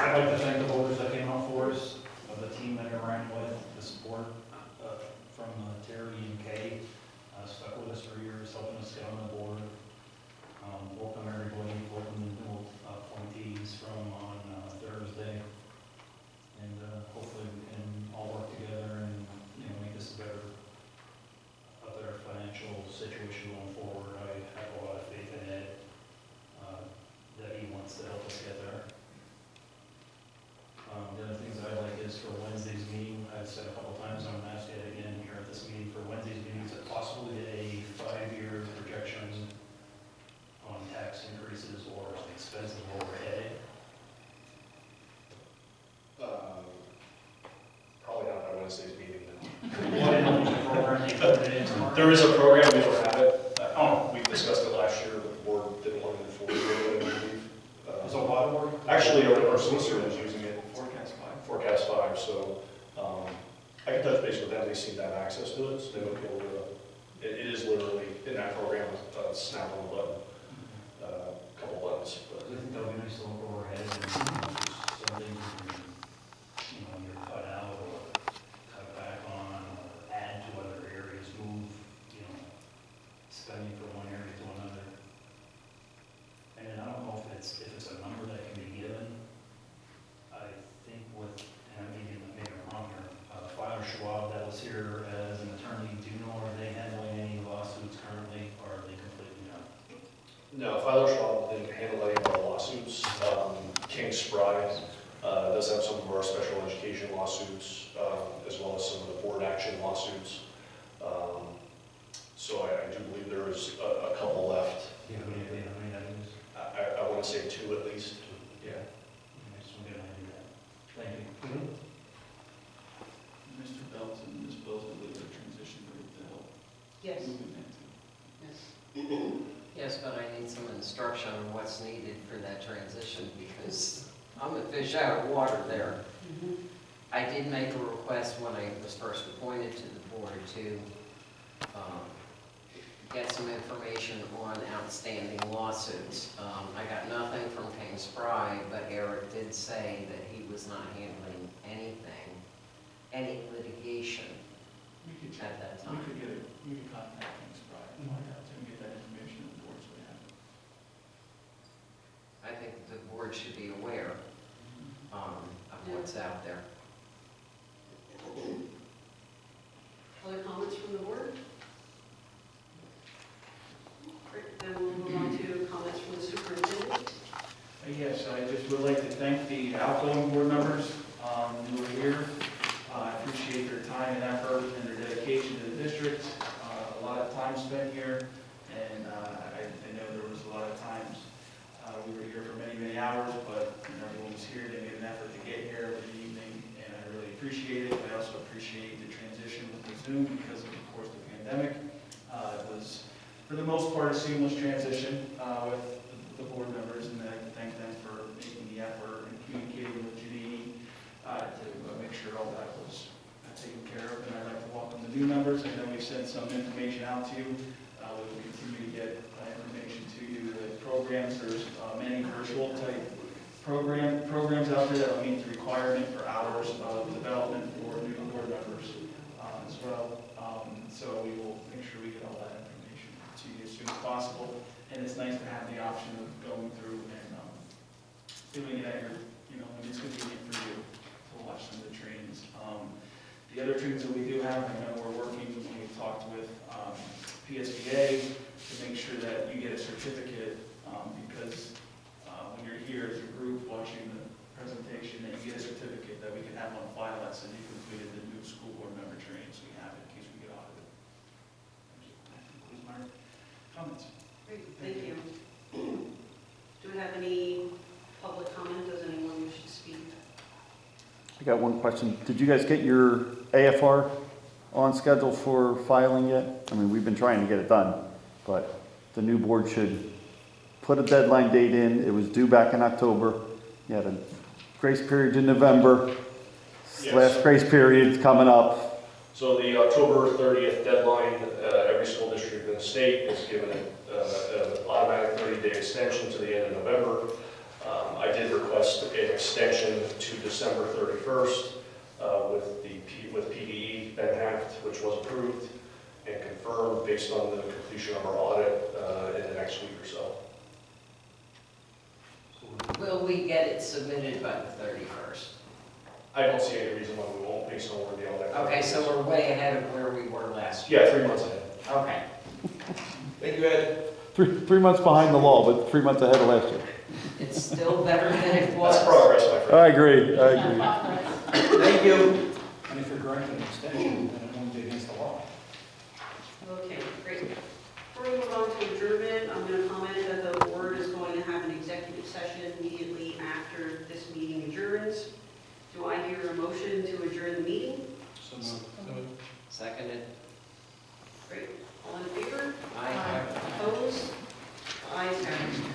Speaker 12: I'd like to thank the voters that came out for us, the team that I ran with, the support from Terry and Kay, stuck with us for years, helping us get on the board. Welcome everybody, welcome the new appointees from on Thursday. And hopefully we can all work together and, make this a better financial situation going forward. I have a lot of faith in Ed, that he wants to help us get there. The other things I like is for Wednesday's meeting, I've said a couple times, I'm gonna ask it again here at this meeting, for Wednesday's meeting, is possibly a 5-year projection on tax increases or expensive overhead.
Speaker 3: Probably not on Wednesday's meeting then.
Speaker 12: Program, you put it in tomorrow.
Speaker 3: There is a program, we don't have it. We discussed it last year, but the board didn't want to move forward with it, I believe.
Speaker 12: Is a lot of work?
Speaker 3: Actually, our solicitor is using it,
Speaker 7: Forecast 5.
Speaker 3: Forecast 5, so I can touch base with them, they seem to have access to it, so they might be able to, it is literally in that program, snap on a button, a couple buttons.
Speaker 12: I think that would be nice to look overhead and, just some things you can, either cut out or cut back on, or add to other areas, move, spending from one area to another. And then I don't know if it's a number that can be given. I think with, and maybe I'm wrong here, Filer Schwab that was here as an attorney, do you know, are they handling any lawsuits currently, or are they completely done?
Speaker 3: No, Filer Schwab didn't handle any of our lawsuits. King Spry does have some of our special education lawsuits, as well as some of the board action lawsuits. So I do believe there is a couple left.
Speaker 12: Do you have any idea how many that is?
Speaker 3: I want to say 2 at least. Yeah.
Speaker 12: I just want to get an idea of that. Thank you.
Speaker 7: Mr. Belt and Ms. Bill's a little transition group to help
Speaker 11: Yes.
Speaker 7: move it into.
Speaker 11: Yes.
Speaker 10: Yes, but I need some instruction on what's needed for that transition, because I'm a fish out of water there. I did make a request when I was first appointed to the board to get some information on outstanding lawsuits. I got nothing from King Spry, but Eric did say that he was not handling anything, any litigation
Speaker 7: We could
Speaker 10: at that time.
Speaker 7: we could contact King Spry and find out and get that information in the board so we have it.
Speaker 10: I think the board should be aware of what's out there.
Speaker 11: Other comments from the board? Great, then we'll move on to comments from the superintendent.
Speaker 7: Yes, I just would like to thank the outgoing board members who are here. I appreciate their time and effort and their dedication to the district. A lot of time spent here, and I know there was a lot of times we were here for many, many hours, but everyone was here. They made an effort to get here every evening, and I really appreciate it. I also appreciate the transition with the Zoom because of course, the pandemic. It was for the most part, a seamless transition with the board members, and I'd like to thank them for making the effort and communicating with Janine to make sure all that was taken care of. And I'd like to welcome the new members. I know we've sent some information out to you. We will continue to get information to you. The programs, there's many virtual type programs out there that will meet the requirement for hours of development for new board members as well. So we will make sure we get all that information to you as soon as possible. And it's nice to have the option of going through and doing it at your, when it's convenient for you to watch some of the trainings. The other trainings that we do have, I know we're working, we've talked with PSBA to make sure that you get a certificate because when you're here as a group watching the presentation, that you get a certificate that we can have on file that says you completed the new school board member training, so we have it in case we get audited. That concludes my comments.
Speaker 11: Great, thank you. Do we have any public comment? Does anyone wish to speak?
Speaker 1: I got one question. Did you guys get your AFR on schedule for filing yet? I mean, we've been trying to get it done, but the new board should put a deadline date in. It was due back in October. You had a grace period in November.
Speaker 3: Yes.
Speaker 1: Last grace period coming up.
Speaker 3: So the October 30th deadline, every school district in the state is given an automatic 30-day extension to the end of November. I did request an extension to December 31st with PDE, Ben Haft, which was approved and confirmed based on the completion of our audit in the next week or so.
Speaker 10: Will we get it submitted by the 31st?
Speaker 3: I don't see any reason why we won't based on where the audit.
Speaker 10: Okay, so we're way ahead of where we were last year.
Speaker 3: Yeah, 3 months ahead.
Speaker 10: Okay.
Speaker 6: Thank you, Ed.
Speaker 1: Three months behind the law, but 3 months ahead of last year.
Speaker 10: It's still better than it was.
Speaker 3: That's progress, my friend.
Speaker 1: I agree.
Speaker 6: Thank you.
Speaker 12: And if you're granting an extension, then it won't be against the law.
Speaker 11: Okay, great. Before we move on to adjournment, I'm going to comment that the board is going to have an executive session immediately after this meeting adjourns. Do I hear a motion to adjourn the meeting?
Speaker 12: So moved.
Speaker 10: Seconded.
Speaker 11: Great. All in favor?
Speaker 10: Aye.
Speaker 11: Opposed? Ayes have it.